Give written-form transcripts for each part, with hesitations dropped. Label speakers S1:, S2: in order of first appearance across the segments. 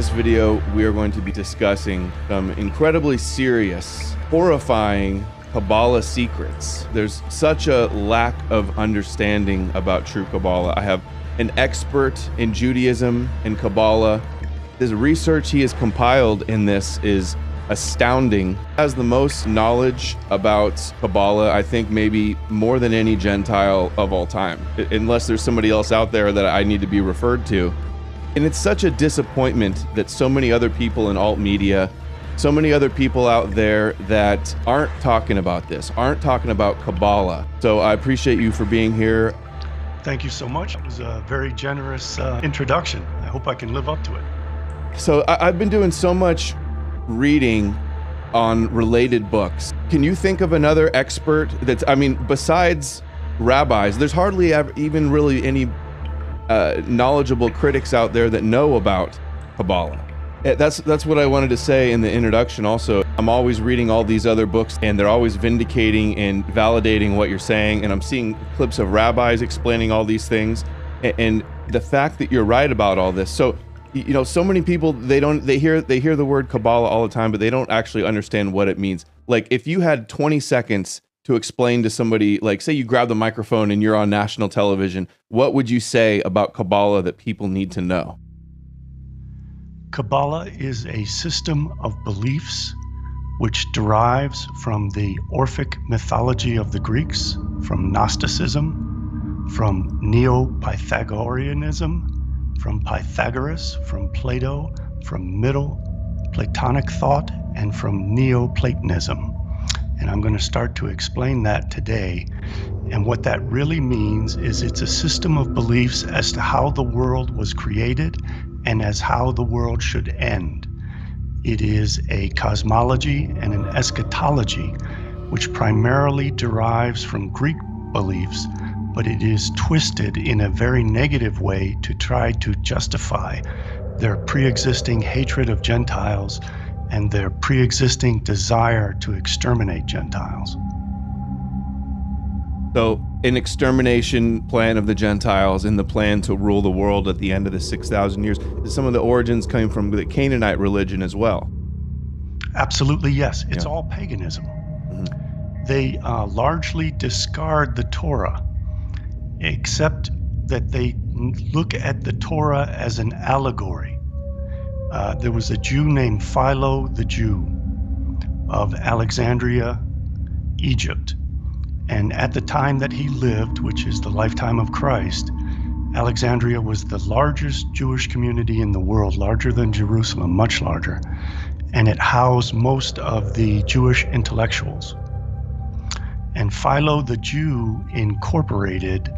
S1: this video, we are going to be discussing some incredibly serious, horrifying Kabbalah secrets. There's such a lack of understanding about true Kabbalah. I have an expert in Judaism and Kabbalah. This research he has compiled in this is astounding. He has the most knowledge about Kabbalah, I think maybe more than any Gentile of all time, unless there's somebody else out there that I need to be referred to. And it's such a disappointment that so many other people in alt media, so many other people out there that aren't talking about this, aren't talking about Kabbalah. So I appreciate you for being here.
S2: Thank you so much. It was a very generous introduction. I hope I can live up to it.
S1: So I've been doing so much reading on related books. Can you think of another expert that's, besides rabbis, there's hardly even really any knowledgeable critics out there that know about Kabbalah. That's what I wanted to say in the introduction also. I'm always reading all these other books and they're always vindicating and validating what you're saying, and I'm seeing clips of rabbis explaining all these things, and the fact that you're right about all this. So, you know, so many people, they hear the word Kabbalah all the time, but they don't actually understand what it means. Like, if you had 20 seconds to explain to somebody, like say you grab the microphone and you're on national television, what would you say about Kabbalah that people need to know?
S2: Kabbalah is a system of beliefs which derives from the Orphic mythology of the Greeks, from Gnosticism, from Neo-Pythagoreanism, from Pythagoras, from Plato, from Middle Platonic thought, and from Neoplatonism. And I'm going to start to explain that today. And what that really means is it's a system of beliefs as to how the world was created and as how the world should end. It is a cosmology and an eschatology which primarily derives from Greek beliefs, but it is twisted in a very negative way to try to justify their pre-existing hatred of Gentiles and their pre-existing desire to exterminate Gentiles.
S1: So an extermination plan of the Gentiles and the plan to rule the world at the end of the 6,000 years, is some of the origins coming from the Canaanite religion as well?
S2: Absolutely, yes. It's all paganism. Mm-hmm. They largely discard the Torah, except that they look at the Torah as an allegory. There was a Jew named Philo the Jew of Alexandria, Egypt. And at the time that he lived, which is the lifetime of Christ, Alexandria was the largest Jewish community in the world, larger than Jerusalem, much larger. And it housed most of the Jewish intellectuals. And Philo the Jew incorporated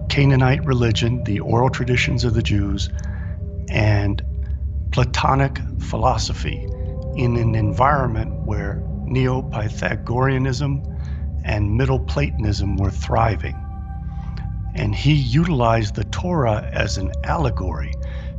S2: Canaanite religion, the oral traditions of the Jews, and Platonic philosophy in an environment where Neo-Pythagoreanism and Middle Platonism were thriving. And he utilized the Torah as an allegory,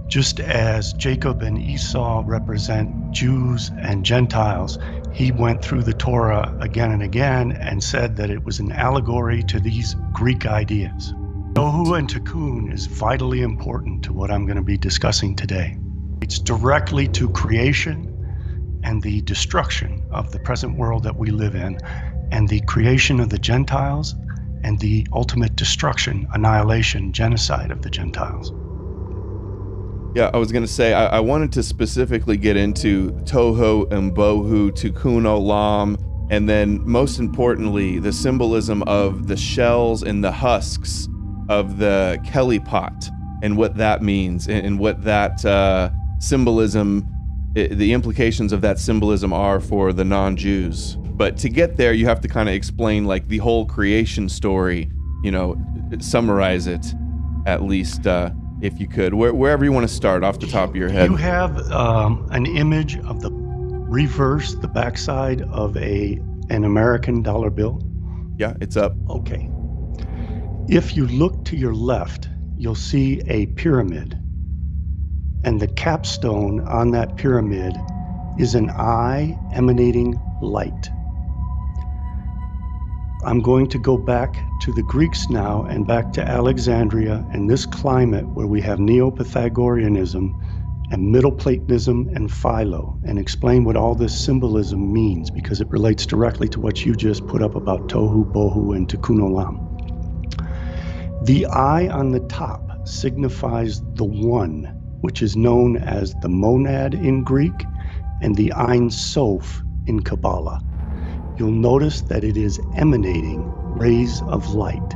S2: just as Jacob and Esau represent Jews and Gentiles. He went through the Torah again and again and said that it was an allegory to these Greek ideas. Tohu and Tikkun is vitally important to what I'm going to be discussing today. It's directly to creation and the destruction of the present world that we live in, and the creation of the Gentiles and the ultimate destruction, annihilation, genocide of the Gentiles.
S1: Yeah, I was going to say, I wanted to specifically get into Tohu and Bohu, Tikkun Olam, and then most importantly, the symbolism of the shells and the husks of the Kelly pot and what that means, and what that symbolism, the implications of that symbolism are for the non-Jews. But to get there, you have to kind of explain like the whole creation story, you know, summarize it at least, if you could, wherever you want to start off the top of your head.
S2: You have an image of the reverse, the backside of an American dollar bill?
S1: Yeah, it's up.
S2: Okay. If you look to your left, you'll see a pyramid. And the capstone on that pyramid is an eye emanating light. I'm going to go back to the Greeks now and back to Alexandria and this climate where we have Neo-Pythagoreanism and Middle Platonism and Philo, and explain what all this symbolism means, because it relates directly to what you just put up about Tohu, Bohu, and Tikkun Olam. The eye on the top signifies the one, which is known as the monad in Greek and the Ein Sof in Kabbalah. You'll notice that it is emanating rays of light.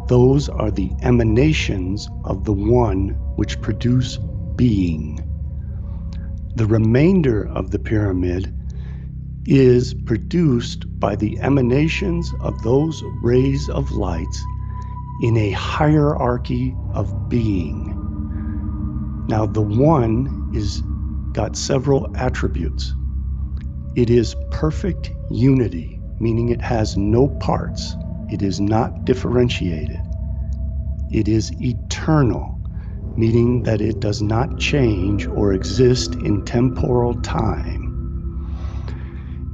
S2: Those are the emanations of the one which produce being. The remainder of the pyramid is produced by the emanations of those rays of light in a hierarchy of being. Now, the one is got several attributes. It is perfect unity, meaning it has no parts. It is not differentiated. It is eternal, meaning that it does not change or exist in temporal time.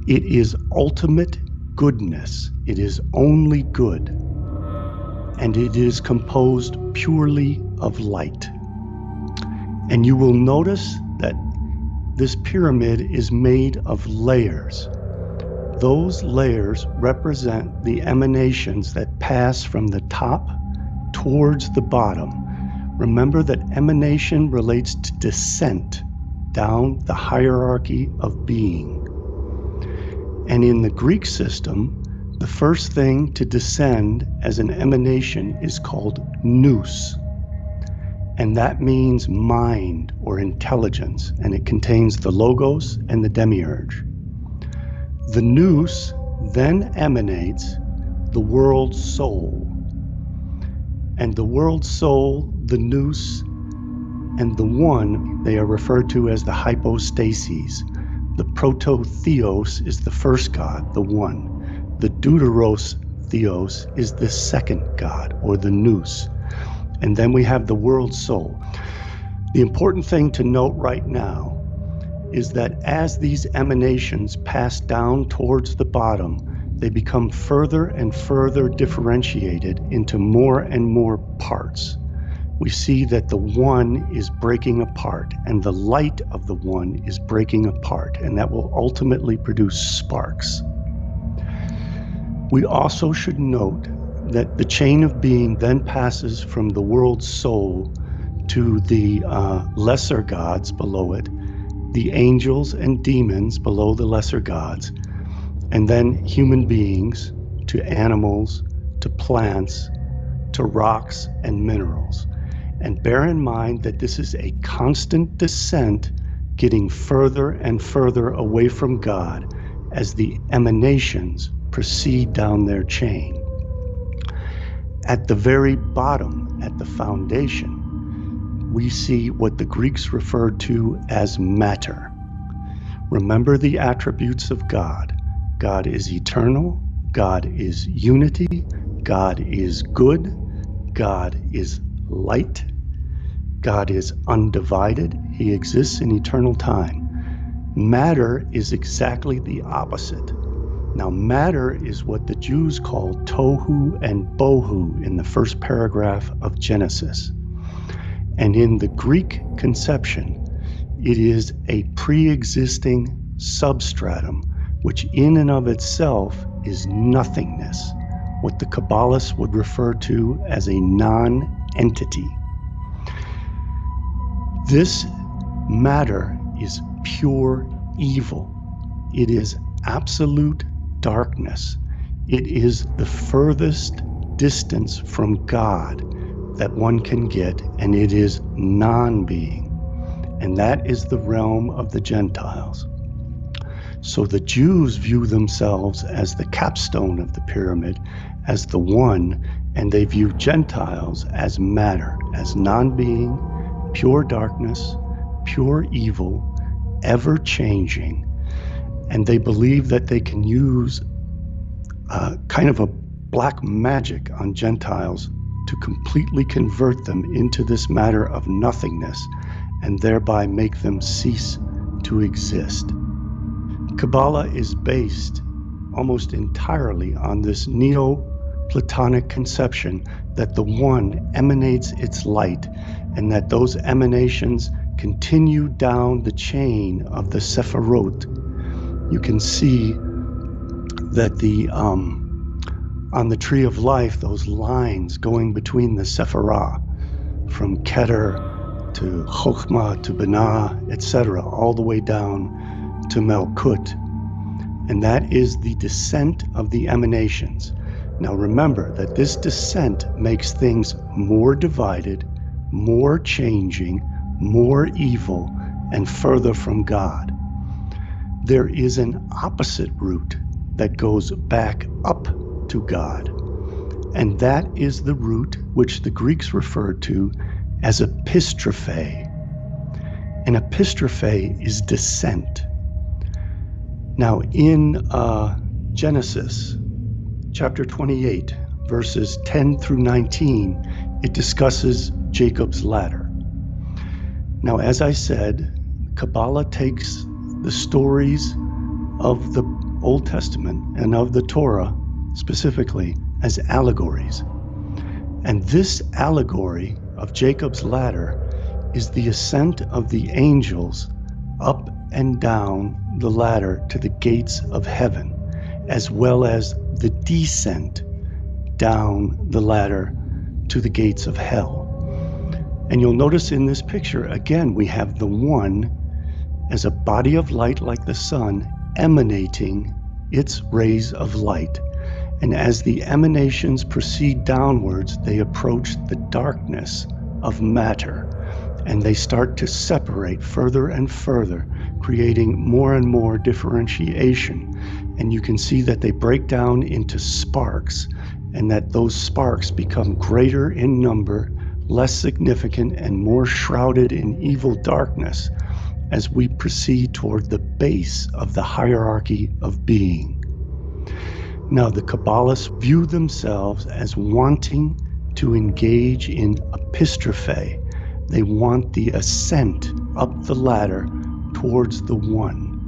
S2: It is ultimate goodness. It is only good. And it is composed purely of light. And you will notice that this pyramid is made of layers. Those layers represent the emanations that pass from the top towards the bottom. Remember that emanation relates to descent down the hierarchy of being. And in the Greek system, the first thing to descend as an emanation is called nous. And that means mind or intelligence, and it contains the logos and the demiurge. The nous then emanates the world soul. And the world soul, the nous, and the one, they are referred to as the hypostases. The proto-theos is the first God, the one. The deuteros theos is the second God, or the nous. And then we have the world soul. The important thing to note right now is that as these emanations pass down towards the bottom, they become further and further differentiated into more and more parts. We see that the one is breaking apart, and the light of the one is breaking apart, and that will ultimately produce sparks. We also should note that the chain of being then passes from the world soul to the lesser gods below it, the angels and demons below the lesser gods, and then human beings to animals, to plants, to rocks and minerals. And bear in mind that this is a constant descent, getting further and further away from God as the emanations proceed down their chain. At the very bottom, at the foundation, we see what the Greeks referred to as matter. Remember the attributes of God. God is eternal, God is unity, God is good, God is light, God is undivided, He exists in eternal time. Matter is exactly the opposite. Now, matter is what the Jews call tohu and bohu in the first paragraph of Genesis. And in the Greek conception, it is a pre-existing substratum, which in and of itself is nothingness, what the Kabbalists would refer to as a non-entity. This matter is pure evil. It is absolute darkness. It is the furthest distance from God that one can get, and it is non-being. And that is the realm of the Gentiles. So the Jews view themselves as the capstone of the pyramid, as the one, and they view Gentiles as matter, as non-being, pure darkness, pure evil, ever-changing. And they believe that they can use kind of a black magic on Gentiles to completely convert them into this matter of nothingness and thereby make them cease to exist. Kabbalah is based almost entirely on this Neoplatonic conception that the one emanates its light and that those emanations continue down the chain of the Sephirot, you can see that on the tree of life, those lines going between the Sephirah, from Keter to Chokhmah to Binah, etc., all the way down to Malkut. And that is the descent of the emanations. Now remember that this descent makes things more divided, more changing, more evil, and further from God. There is an opposite route that goes back up to God, and that is the route which the Greeks referred to as epistrophe. An epistrophe is descent. Now in Genesis chapter 28, verses 10 through 19, it discusses Jacob's ladder. Now, as I said, Kabbalah takes the stories of the Old Testament and of the Torah specifically as allegories. And this allegory of Jacob's ladder is the ascent of the angels up and down the ladder to the gates of heaven, as well as the descent down the ladder to the gates of hell. And you'll notice in this picture, again, we have the one as a body of light like the sun emanating its rays of light. And as the emanations proceed downwards, they approach the darkness of matter, and they start to separate further and further, creating more and more differentiation. And you can see that they break down into sparks, and that those sparks become greater in number, less significant, and more shrouded in evil darkness as we proceed toward the base of the hierarchy of being. Now, the Kabbalists view themselves as wanting to engage in epistrophe. They want the ascent up the ladder towards the one.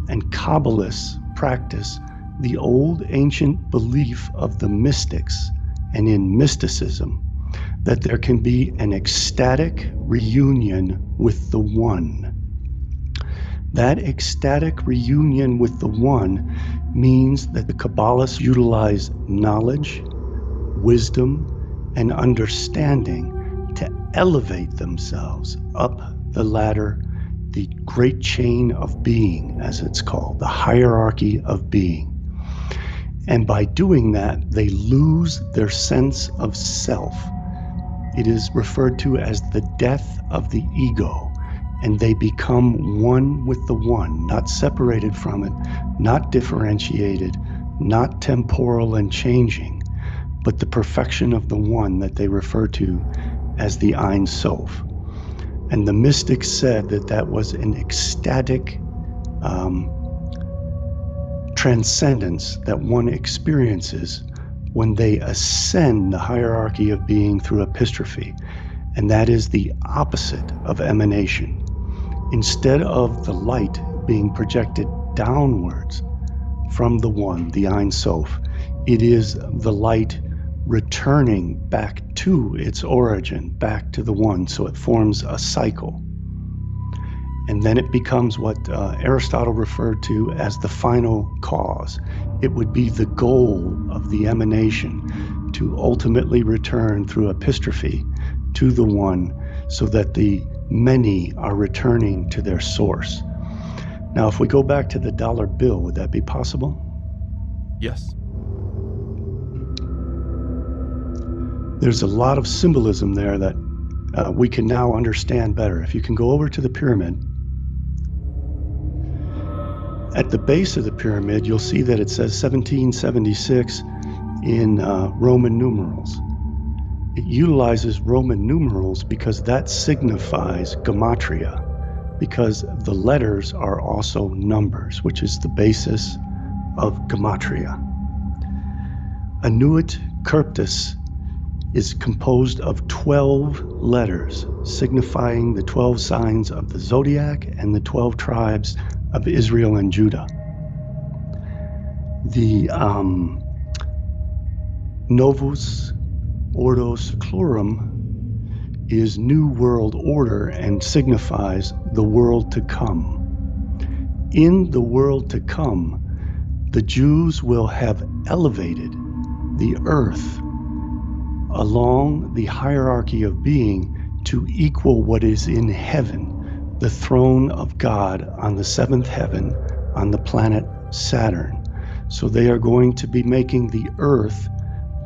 S2: And Kabbalists practice the old ancient belief of the mystics and in mysticism that there can be an ecstatic reunion with the one. That ecstatic reunion with the one means that the Kabbalists utilize knowledge, wisdom, and understanding to elevate themselves up the ladder, the great chain of being, as it's called, the hierarchy of being. And by doing that, they lose their sense of self. It is referred to as the death of the ego, and they become one with the one, not separated from it, not differentiated, not temporal and changing, but the perfection of the one that they refer to as the Ein Sof. And the mystics said that that was an ecstatic transcendence that one experiences when they ascend the hierarchy of being through epistrophe, and that is the opposite of emanation. Instead of the light being projected downwards from the one, the Ein Sof, it is the light returning back to its origin, back to the one, so it forms a cycle. And then it becomes what Aristotle referred to as the final cause. It would be the goal of the emanation to ultimately return through epistrophe to the one, so that the many are returning to their source. Now, if we go back to the dollar bill, would that be possible?
S1: Yes.
S2: There's a lot of symbolism there that we can now understand better. If you can go over to the pyramid, at the base of the pyramid, you'll see that it says 1776 in Roman numerals. It utilizes Roman numerals because that signifies gematria, because the letters are also numbers, which is the basis of gematria. Anuit Cryptus is composed of 12 letters, signifying the 12 signs of the zodiac and the 12 tribes of Israel and Judah. The Novus Ordo Seclorum is New World Order and signifies the world to come. In the world to come, the Jews will have elevated the earth along the hierarchy of being to equal what is in heaven, the throne of God on the seventh heaven on the planet Saturn. So they are going to be making the earth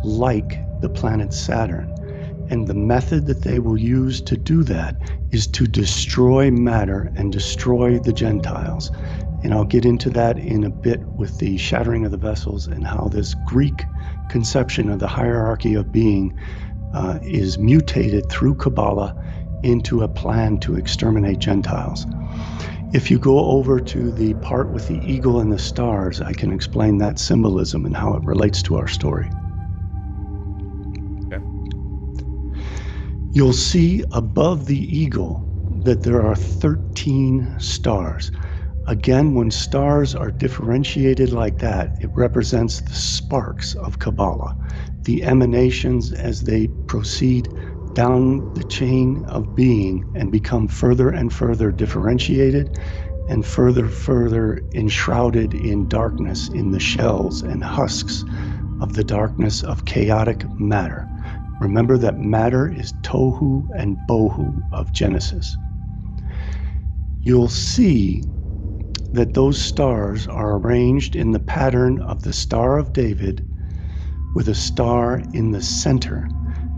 S2: like the planet Saturn. And the method that they will use to do that is to destroy matter and destroy the Gentiles. And I'll get into that in a bit with the shattering of the vessels and how this Greek conception of the hierarchy of being is mutated through Kabbalah into a plan to exterminate Gentiles. If you go over to the part with the eagle and the stars, I can explain that symbolism and how it relates to our story.
S1: Okay.
S2: You'll see above the eagle that there are 13 stars. Again, when stars are differentiated like that, it represents the sparks of Kabbalah, the emanations as they proceed down the chain of being and become further and further differentiated and further enshrouded in darkness in the shells and husks of the darkness of chaotic matter. Remember that matter is tohu and bohu of Genesis. You'll see that those stars are arranged in the pattern of the Star of David with a star in the center.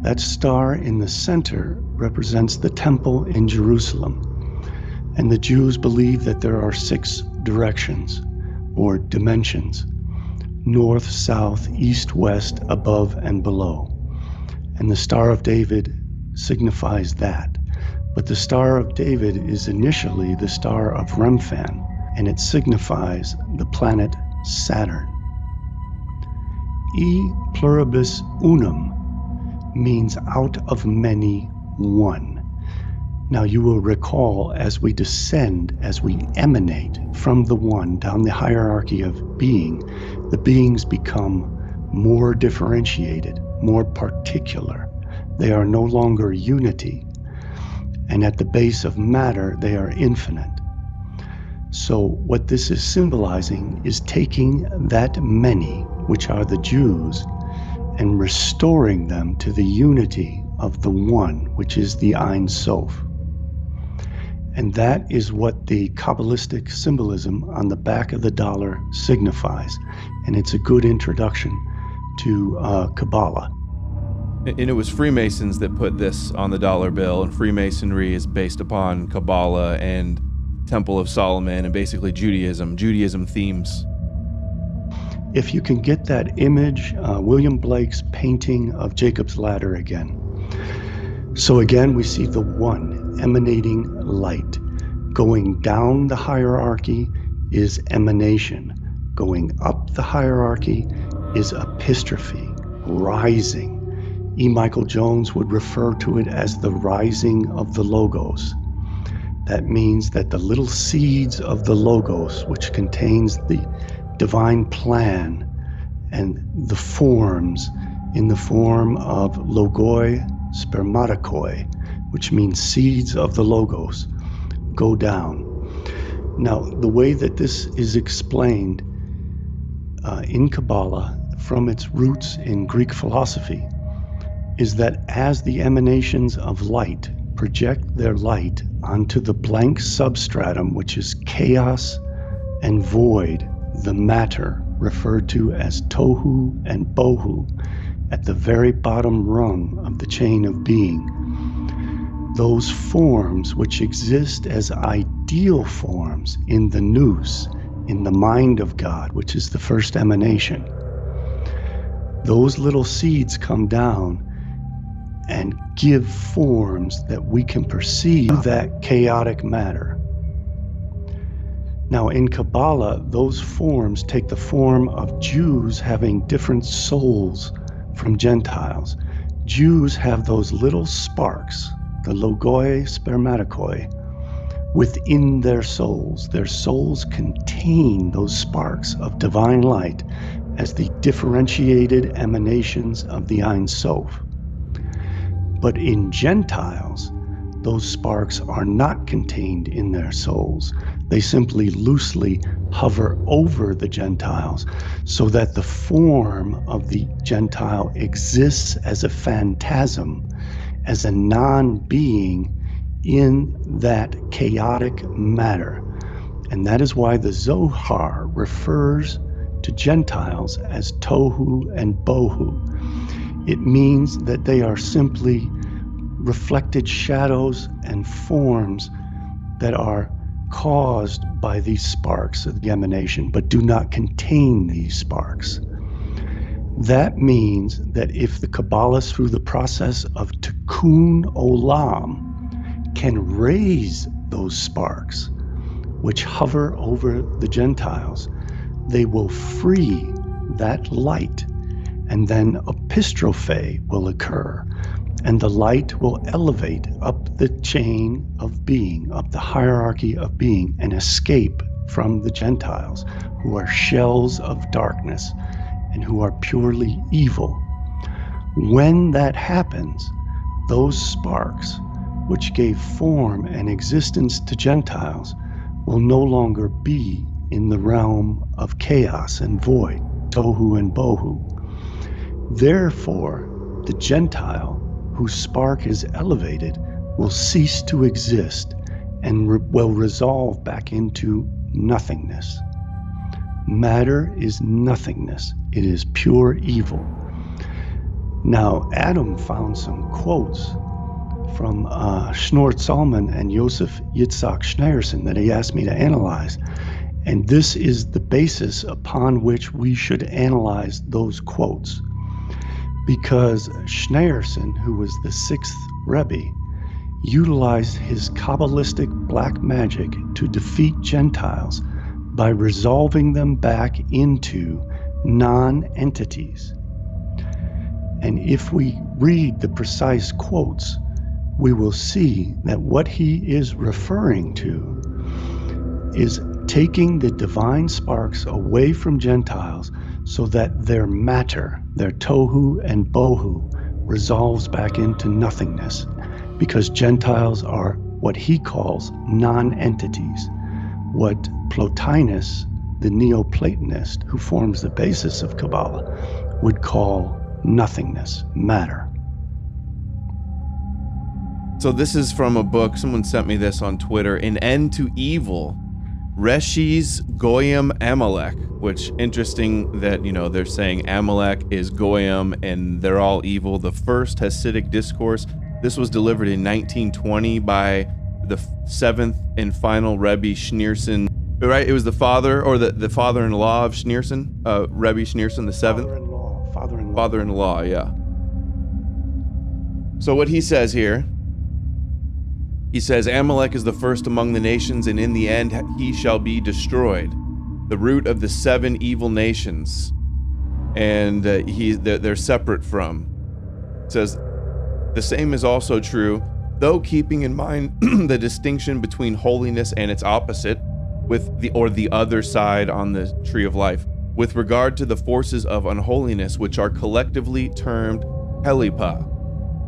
S2: That star in the center represents the temple in Jerusalem. And the Jews believe that there are 6 directions or dimensions: north, south, east, west, above, and below. And the Star of David signifies that. But the Star of David is initially the star of Remphan, and it signifies the planet Saturn. E pluribus unum means out of many, one. Now you will recall as we descend, as we emanate from the one down the hierarchy of being, the beings become more differentiated, more particular. They are no longer unity. And at the base of matter, they are infinite. So what this is symbolizing is taking that many, which are the Jews, and restoring them to the unity of the one, which is the Ein Sof. And that is what the Kabbalistic symbolism on the back of the dollar signifies. And it's a good introduction to Kabbalah.
S1: And it was Freemasons that put this on the dollar bill, and Freemasonry is based upon Kabbalah and Temple of Solomon and basically Judaism themes.
S2: If you can get that image, William Blake's painting of Jacob's Ladder again. So again, we see the one emanating light. Going down the hierarchy is emanation. Going up the hierarchy is epistrophe, rising. E. Michael Jones would refer to it as the rising of the Logos. That means that the little seeds of the Logos, which contains the divine plan and the forms in the form of logoi spermatikoi, which means seeds of the Logos, go down. Now, the way that this is explained in Kabbalah from its roots in Greek philosophy is that as the emanations of light project their light onto the blank substratum, which is chaos and void, the matter referred to as tohu and bohu, at the very bottom rung of the chain of being, those forms which exist as ideal forms in the nous, in the mind of God, which is the first emanation, those little seeds come down and give forms that we can perceive that chaotic matter. Now in Kabbalah, those forms take the form of Jews having different souls from Gentiles. Jews have those little sparks, the logoi spermatikoi, within their souls. Their souls contain those sparks of divine light as the differentiated emanations of the Ein Sof. But in Gentiles, those sparks are not contained in their souls. They simply loosely hover over the Gentiles so that the form of the Gentile exists as a phantasm, as a non-being in that chaotic matter. And that is why the Zohar refers to Gentiles as tohu and bohu. It means that they are simply reflected shadows and forms that are caused by these sparks of the emanation, but do not contain these sparks. That means that if the Kabbalah, through the process of Tikkun Olam, can raise those sparks, which hover over the Gentiles, they will free that light, and then epistrophe will occur, and the light will elevate up the chain of being, up the hierarchy of being, and escape from the Gentiles, who are shells of darkness and who are purely evil. When that happens, those sparks, which gave form and existence to Gentiles, will no longer be in the realm of chaos and void, tohu and bohu. Therefore, the Gentile whose spark is elevated will cease to exist and will resolve back into nothingness. Matter is nothingness. It is pure evil. Now, Adam found some quotes from Schneur Zalman and Josef Yitzhak Schneerson that he asked me to analyze. And this is the basis upon which we should analyze those quotes. Because Schneerson, who was the sixth Rebbe, utilized his Kabbalistic black magic to defeat Gentiles by resolving them back into non-entities. And if we read the precise quotes, we will see that what he is referring to is taking the divine sparks away from Gentiles so that their matter, their tohu and bohu, resolves back into nothingness, because Gentiles are what he calls non-entities, what Plotinus, the Neoplatonist who forms the basis of Kabbalah, would call nothingness, matter.
S1: So this is from a book, someone sent me this on Twitter, An End to Evil, Reshi's Goyim Amalek, which interesting that, they're saying Amalek is Goyim and they're all evil. The first Hasidic discourse, this was delivered in 1920 by the seventh and final Rebbe Schneerson, right? It was the father or the father-in-law of Schneerson, Rebbe Schneerson, the seventh. Father-in-law, yeah. So what he says here, he says, Amalek is the first among the nations, and in the end he shall be destroyed, the root of the 7 evil nations, and they're separate from. It says, the same is also true, though keeping in mind the distinction between holiness and its opposite, with the other side on the tree of life, with regard to the forces of unholiness, which are collectively termed Kelipa.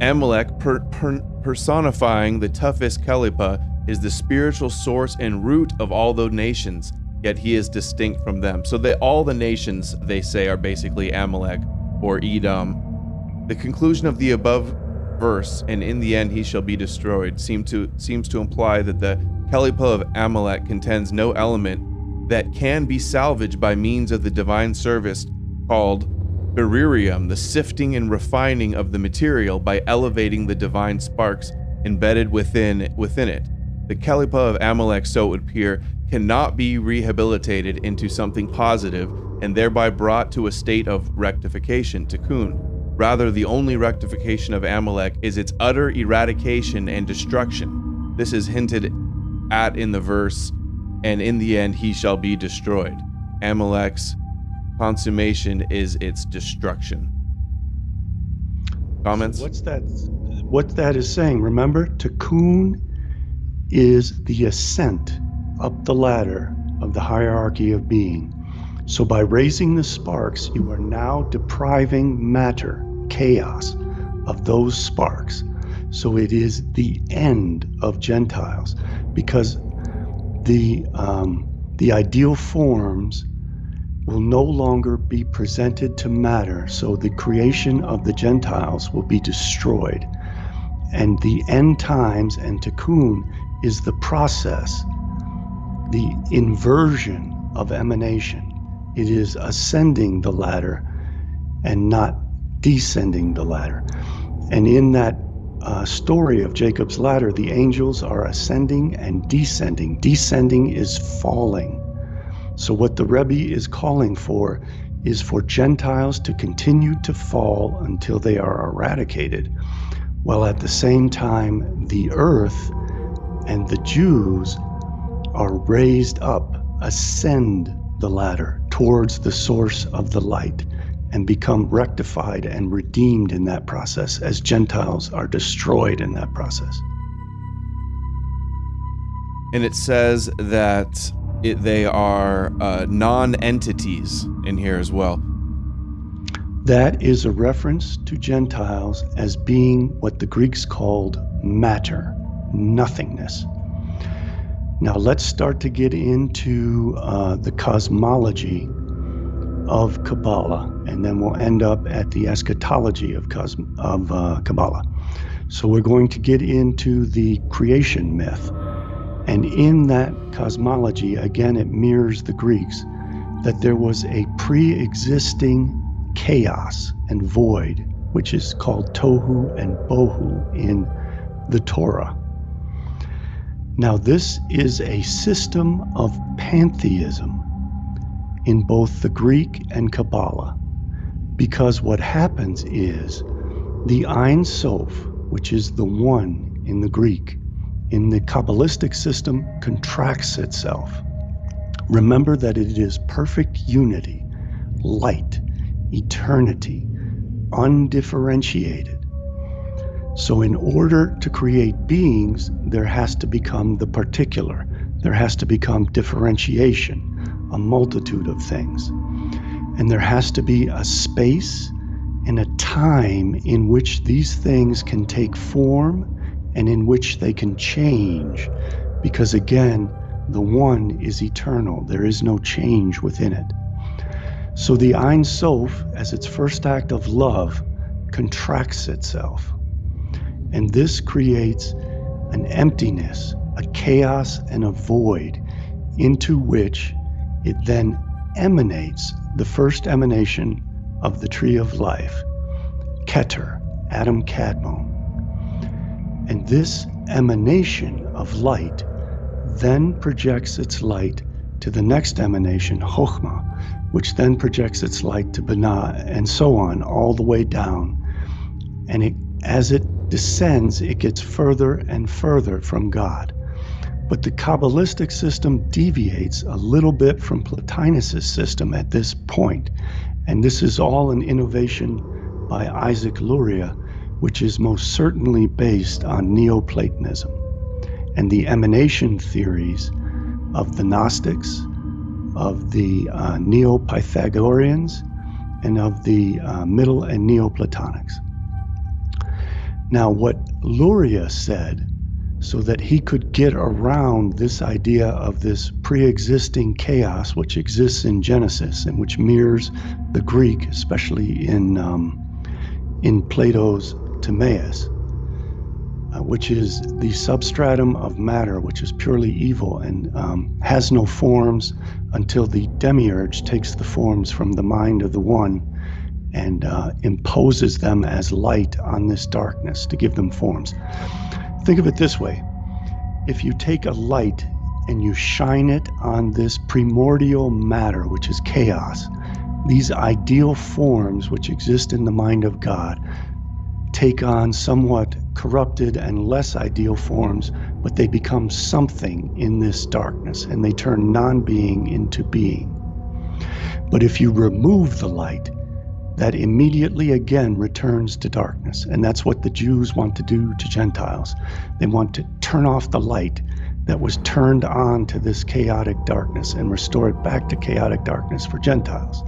S1: Amalek, personifying the toughest Kelipa, is the spiritual source and root of all those nations, yet he is distinct from them. So all the nations, they say, are basically Amalek or Edom. The conclusion of the above verse, and in the end he shall be destroyed, seems to imply that the Kelipa of Amalek contains no element that can be salvaged by means of the divine service called beririum, the sifting and refining of the material by elevating the divine sparks embedded within it. The Kelipa of Amalek, so it would appear, cannot be rehabilitated into something positive and thereby brought to a state of rectification, tikkun. Rather, the only rectification of Amalek is its utter eradication and destruction. This is hinted at in the verse, and in the end he shall be destroyed. Amalek's consummation is its destruction. Comments?
S2: So what that is saying, remember, tikkun is the ascent up the ladder of the hierarchy of being. So by raising the sparks, you are now depriving matter, chaos, of those sparks. So it is the end of Gentiles, because the ideal forms will no longer be presented to matter, so the creation of the Gentiles will be destroyed. And the end times and tikkun is the process, the inversion of emanation. It is ascending the ladder and not descending the ladder. And in that story of Jacob's ladder, the angels are ascending and descending. Descending is falling. So what the Rebbe is calling for is for Gentiles to continue to fall until they are eradicated, while at the same time the earth and the Jews are raised up, ascend the ladder towards the source of the light, and become rectified and redeemed in that process, as Gentiles are destroyed in that process.
S1: And it says that they are non-entities in here as well.
S2: That is a reference to Gentiles as being what the Greeks called matter, nothingness. Now let's start to get into the cosmology of Kabbalah, and then we'll end up at the eschatology of Kabbalah. So we're going to get into the creation myth. And in that cosmology, again, it mirrors the Greeks, that there was a pre-existing chaos and void, which is called tohu and bohu in the Torah. Now, this is a system of pantheism in both the Greek and Kabbalah, because what happens is the Ein Sof, which is the one in the Greek, in the Kabbalistic system, contracts itself. Remember that it is perfect unity, light, eternity, undifferentiated. So in order to create beings, there has to become the particular. There has to become differentiation, a multitude of things. And there has to be a space and a time in which these things can take form and in which they can change, because again, the one is eternal. There is no change within it. So the Ein Sof, as its first act of love, contracts itself. And this creates an emptiness, a chaos, and a void into which it then emanates the first emanation of the tree of life, Keter, Adam Kadmon. And this emanation of light then projects its light to the next emanation, Chokhmah, which then projects its light to Binah, and so on, all the way down. And as it descends, it gets further and further from God. But the Kabbalistic system deviates a little bit from Plotinus' system at this point. And this is all an innovation by Isaac Luria, which is most certainly based on Neoplatonism and the emanation theories of the Gnostics, of the Neo-Pythagoreans, and of the Middle and Neoplatonics. Now, what Luria said, so that he could get around this idea of this pre-existing chaos which exists in Genesis and which mirrors the Greek, especially in Plato's Timaeus, which is the substratum of matter, which is purely evil and has no forms until the demiurge takes the forms from the mind of the one and imposes them as light on this darkness to give them forms. Think of it this way. If you take a light and you shine it on this primordial matter, which is chaos, these ideal forms which exist in the mind of God take on somewhat corrupted and less ideal forms, but they become something in this darkness, and they turn non-being into being. But if you remove the light, that immediately again returns to darkness. And that's what the Jews want to do to Gentiles. They want to turn off the light that was turned on to this chaotic darkness and restore it back to chaotic darkness for Gentiles.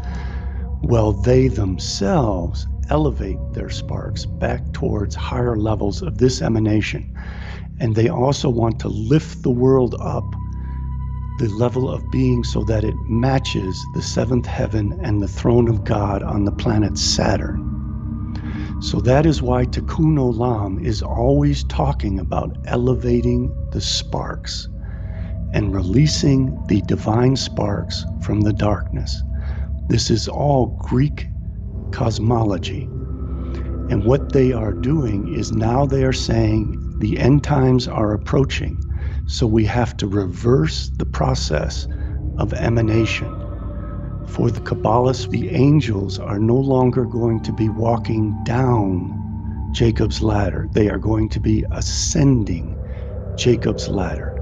S2: Well, they themselves, elevate their sparks back towards higher levels of this emanation. And they also want to lift the world up the level of being so that it matches the seventh heaven and the throne of God on the planet Saturn. So that is why Tikkun Olam is always talking about elevating the sparks and releasing the divine sparks from the darkness. This is all Greek cosmology. And what they are doing is now they are saying the end times are approaching. So we have to reverse the process of emanation. For the Kabbalists, the angels are no longer going to be walking down Jacob's ladder. They are going to be ascending Jacob's ladder.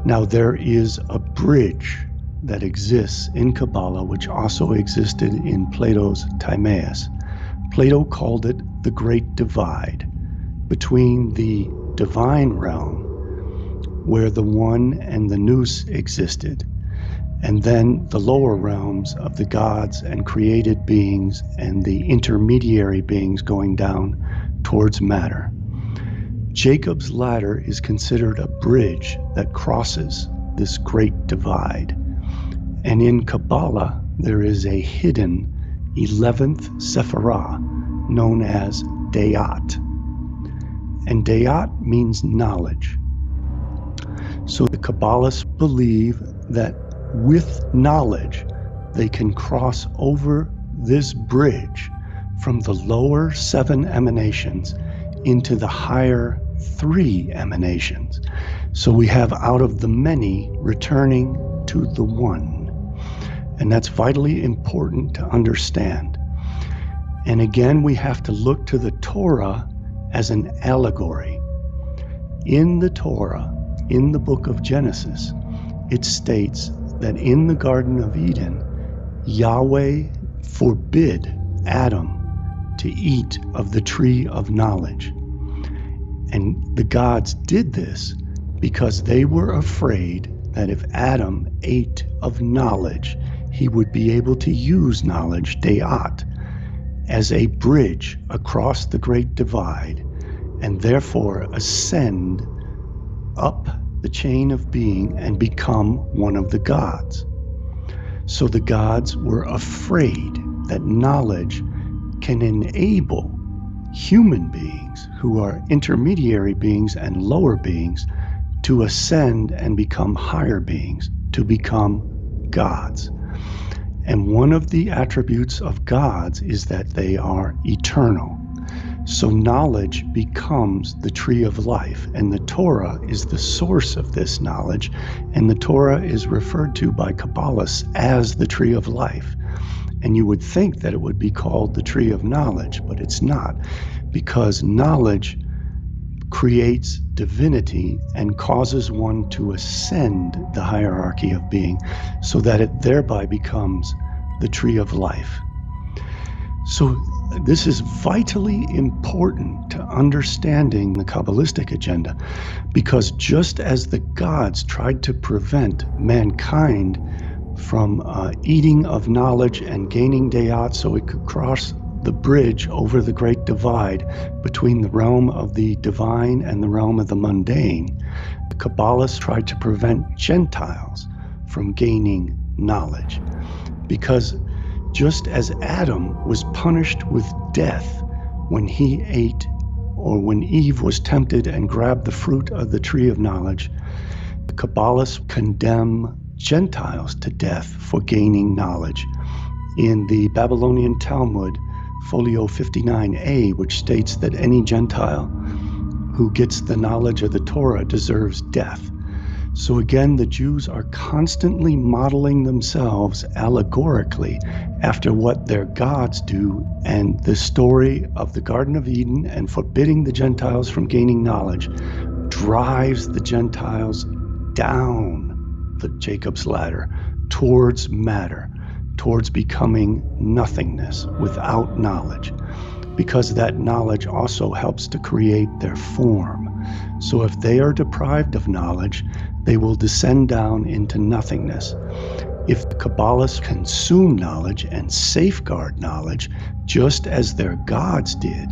S2: Now there is a bridge that exists in Kabbalah, which also existed in Plato's Timaeus. Plato called it the Great Divide between the divine realm, where the one and the nous existed, and then the lower realms of the gods and created beings and the intermediary beings going down towards matter. Jacob's ladder is considered a bridge that crosses this great divide. And in Kabbalah, there is a hidden 11th Sephirah known as Dayat. And Dayat means knowledge. So the Kabbalists believe that with knowledge, they can cross over this bridge from the lower 7 emanations into the higher 3 emanations. So we have out of the many returning to the one. And that's vitally important to understand. And again, we have to look to the Torah as an allegory. In the Torah, in the book of Genesis, it states that in the Garden of Eden, Yahweh forbid Adam to eat of the tree of knowledge. And the gods did this because they were afraid that if Adam ate of knowledge, he would be able to use knowledge, Dayat, as a bridge across the great divide, and therefore ascend up the chain of being and become one of the gods. So the gods were afraid that knowledge can enable human beings who are intermediary beings and lower beings to ascend and become higher beings, to become gods. And one of the attributes of gods is that they are eternal. So knowledge becomes the tree of life, and the Torah is the source of this knowledge, and the Torah is referred to by Kabbalists as the tree of life. And you would think that it would be called the tree of knowledge, but it's not, because knowledge creates divinity and causes one to ascend the hierarchy of being so that it thereby becomes the tree of life. So this is vitally important to understanding the Kabbalistic agenda, because just as the gods tried to prevent mankind from eating of knowledge and gaining Dayat so it could cross the bridge over the great divide between the realm of the divine and the realm of the mundane, the Kabbalists tried to prevent Gentiles from gaining knowledge. Because just as Adam was punished with death when he ate, or when Eve was tempted and grabbed the fruit of the tree of knowledge, the Kabbalists condemn Gentiles to death for gaining knowledge. In the Babylonian Talmud, Folio 59a, which states that any Gentile who gets the knowledge of the Torah deserves death. So again, the Jews are constantly modeling themselves allegorically after what their gods do, and the story of the Garden of Eden and forbidding the Gentiles from gaining knowledge drives the Gentiles down the Jacob's ladder towards matter, towards becoming nothingness without knowledge, because that knowledge also helps to create their form. So if they are deprived of knowledge, they will descend down into nothingness. If the Kabbalists consume knowledge and safeguard knowledge just as their gods did,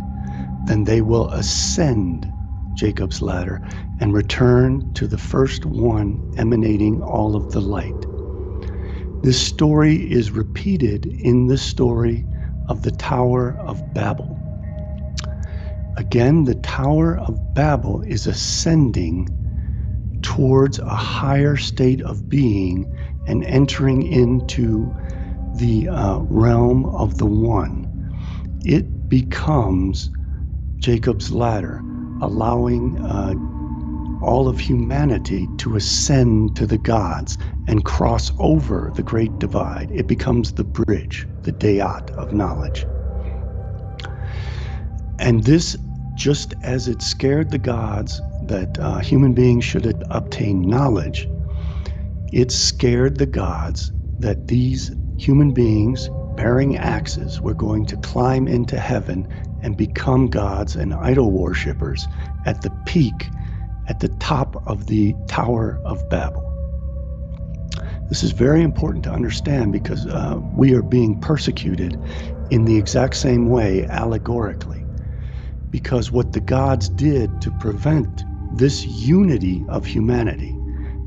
S2: then they will ascend Jacob's ladder and return to the first one emanating all of the light. This story is repeated in the story of the Tower of Babel. Again, the Tower of Babel is ascending towards a higher state of being and entering into the realm of the One. It becomes Jacob's ladder, allowing all of humanity to ascend to the gods and cross over the great divide. It becomes the bridge, the dayat of knowledge. And this, just as it scared the gods that human beings should obtain knowledge, it scared the gods that these human beings bearing axes were going to climb into heaven and become gods and idol worshippers at the peak, at the top of the Tower of Babel. This is very important to understand because we are being persecuted in the exact same way allegorically. Because what the gods did to prevent this unity of humanity,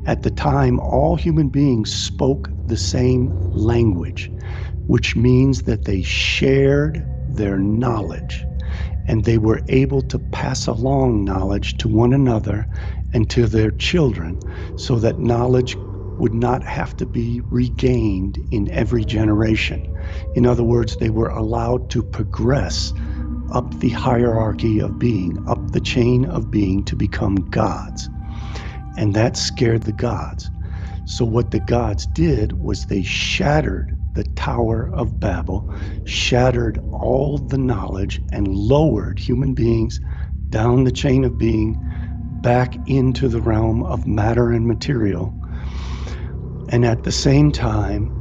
S2: at the time all human beings spoke the same language, which means that they shared their knowledge and they were able to pass along knowledge to one another and to their children so that knowledge would not have to be regained in every generation. In other words, they were allowed to progress up the hierarchy of being, up the chain of being to become gods. And that scared the gods. So what the gods did was they shattered the Tower of Babel, shattered all the knowledge, and lowered human beings down the chain of being back into the realm of matter and material. And at the same time,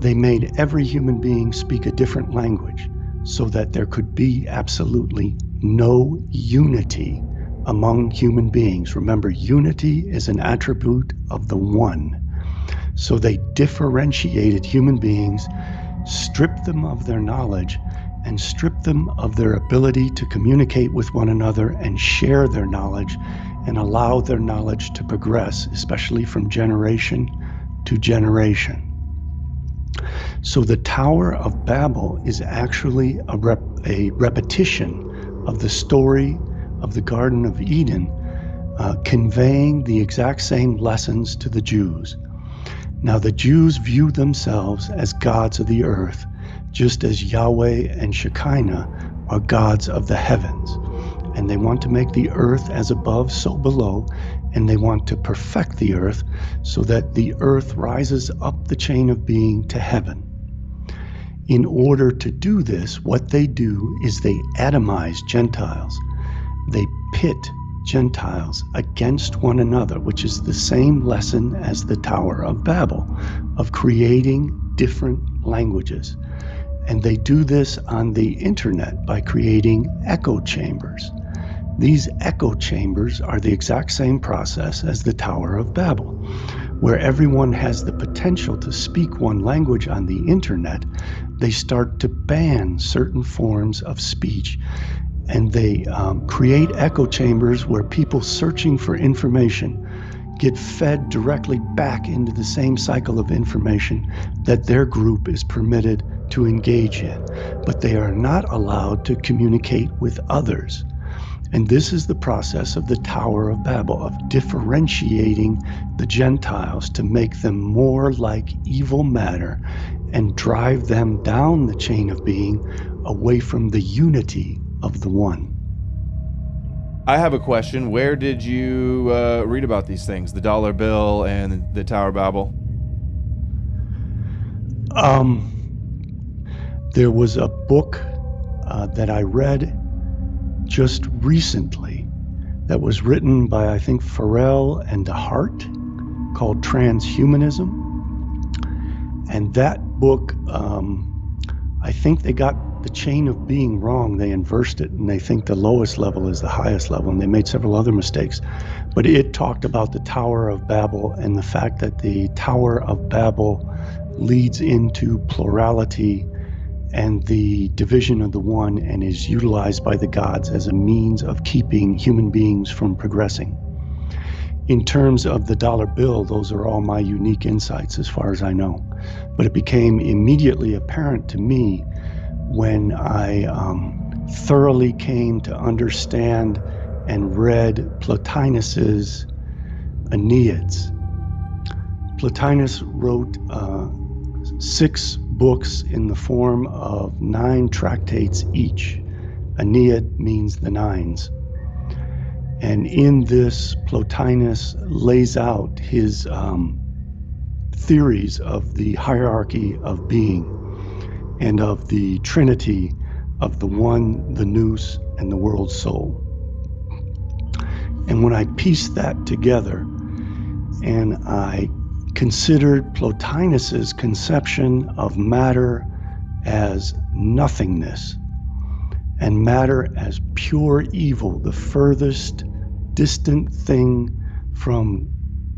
S2: they made every human being speak a different language so that there could be absolutely no unity among human beings. Remember, unity is an attribute of the One. So they differentiated human beings, stripped them of their knowledge, and stripped them of their ability to communicate with one another and share their knowledge and allow their knowledge to progress, especially from generation to generation. So the Tower of Babel is actually a repetition of the story of the Garden of Eden, conveying the exact same lessons to the Jews. Now the Jews view themselves as gods of the earth, just as Yahweh and Shekinah are gods of the heavens. And they want to make the earth as above, so below, and they want to perfect the earth so that the earth rises up the chain of being to heaven. In order to do this, what they do is they atomize Gentiles. They pit Gentiles against one another, which is the same lesson as the Tower of Babel, of creating different languages. And they do this on the internet by creating echo chambers. These echo chambers are the exact same process as the Tower of Babel, where everyone has the potential to speak one language on the internet. They start to ban certain forms of speech, and they create echo chambers where people searching for information get fed directly back into the same cycle of information that their group is permitted to engage in, but they are not allowed to communicate with others. And this is the process of the Tower of Babel, of differentiating the Gentiles to make them more like evil matter and drive them down the chain of being away from the unity of the One.
S1: I have a question. Where did you read about these things? The dollar bill and the Tower of Babel?
S2: There was a book that I read just recently that was written by, I think, Farrell and DeHart, called Transhumanism. And that book, I think they got the chain of being wrong. They inversed it, and they think the lowest level is the highest level, and they made several other mistakes. But it talked about the Tower of Babel and the fact that the Tower of Babel leads into plurality and the division of the one, and is utilized by the gods as a means of keeping human beings from progressing. In terms of the dollar bill, those are all my unique insights as far as I know. But it became immediately apparent to me when I thoroughly came to understand and read Plotinus's Aeneads. Plotinus wrote 6 books in the form of 9 tractates each. Aeneid means the nines. And in this, Plotinus lays out his theories of the hierarchy of being and of the trinity of the one, the nous, and the world soul. And when I pieced that together and I considered Plotinus's conception of matter as nothingness and matter as pure evil, the furthest distant thing from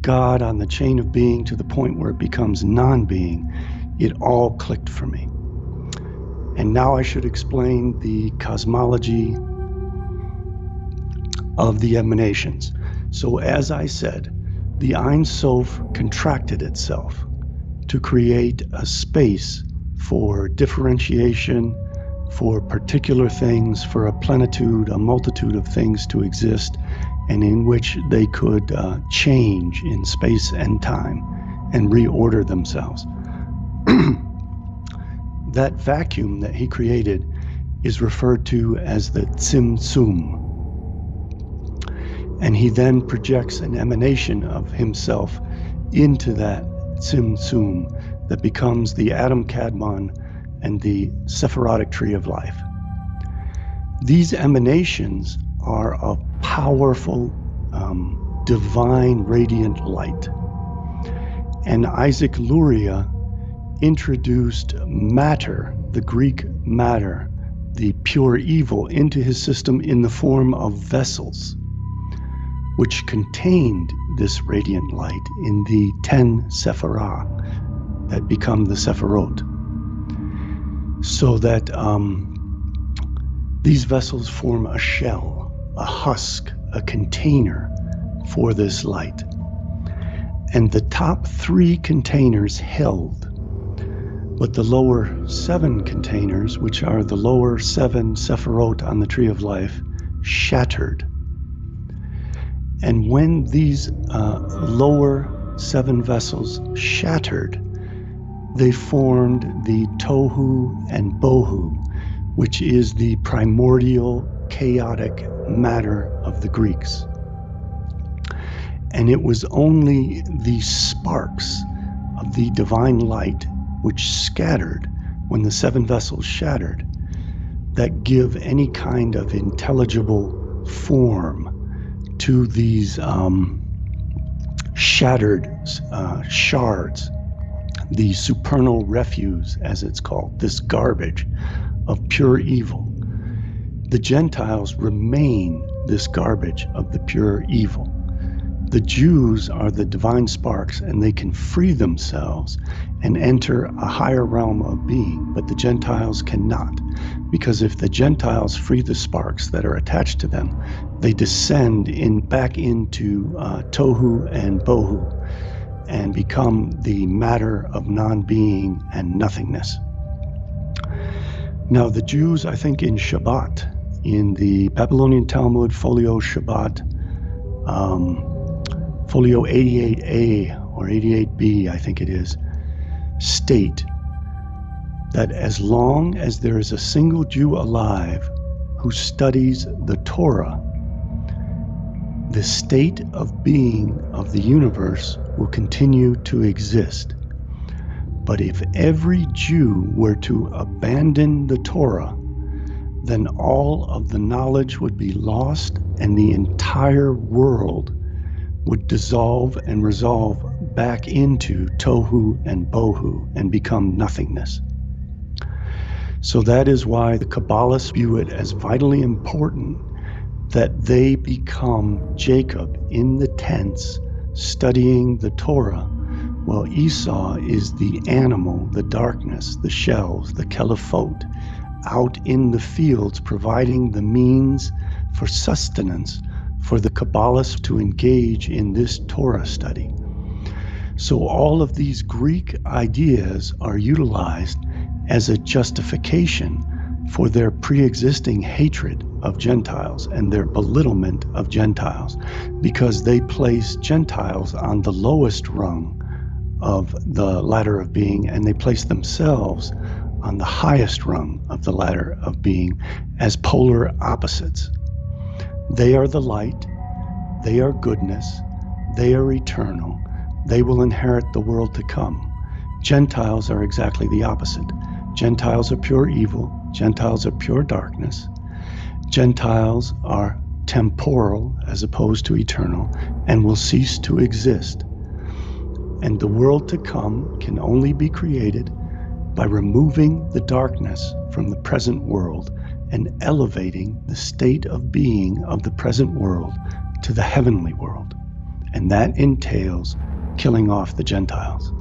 S2: God on the chain of being to the point where it becomes non-being, it all clicked for me. And now I should explain the cosmology of the emanations. So as I said, the Ein Sof contracted itself to create a space for differentiation, for particular things, for a plenitude, a multitude of things to exist, and in which they could change in space and time and reorder themselves. That vacuum that he created is referred to as the Tzimtzum. And he then projects an emanation of himself into that Tzimtzum that becomes the Adam Kadmon and the Sephirotic tree of life. These emanations are a powerful, divine, radiant light. And Isaac Luria introduced matter, the Greek matter, the pure evil, into his system in the form of vessels, which contained this radiant light in the 10 Sephirah that become the Sephirot. So that these vessels form a shell, a husk, a container for this light. And the top 3 containers held, but the lower 7 containers, which are the lower 7 Sephirot on the Tree of Life, shattered. And when these lower 7 vessels shattered, they formed the Tohu and Bohu, which is the primordial chaotic matter of the Greeks. And it was only the sparks of the divine light which scattered when the 7 vessels shattered that give any kind of intelligible form to these shattered shards, the supernal refuse, as it's called, this garbage of pure evil. The Gentiles remain this garbage of the pure evil. The Jews are the divine sparks, and they can free themselves and enter a higher realm of being, but the Gentiles cannot. Because if the Gentiles free the sparks that are attached to them, they descend back into Tohu and Bohu and become the matter of non-being and nothingness. Now the Jews, I think in Shabbat, in the Babylonian Talmud, Folio Shabbat, Folio 88a or 88b, I think it is, state that as long as there is a single Jew alive who studies the Torah, the state of being of the universe will continue to exist. But if every Jew were to abandon the Torah, then all of the knowledge would be lost and the entire world would dissolve and resolve back into Tohu and Bohu and become nothingness. So that is why the Kabbalists view it as vitally important that they become Jacob in the tents studying the Torah Well, Esau is the animal, the darkness, the shells, the Kelephot, out in the fields providing the means for sustenance for the Kabbalists to engage in this Torah study. So all of these Greek ideas are utilized as a justification for their pre-existing hatred of Gentiles and their belittlement of Gentiles, because they place Gentiles on the lowest rung of the ladder of being, and they place themselves on the highest rung of the ladder of being as polar opposites. They are the light, they are goodness, they are eternal, they will inherit the world to come. Gentiles are exactly the opposite. Gentiles are pure evil, Gentiles are pure darkness, Gentiles are temporal as opposed to eternal, and will cease to exist. And the world to come can only be created by removing the darkness from the present world and elevating the state of being of the present world to the heavenly world. And that entails killing off the Gentiles.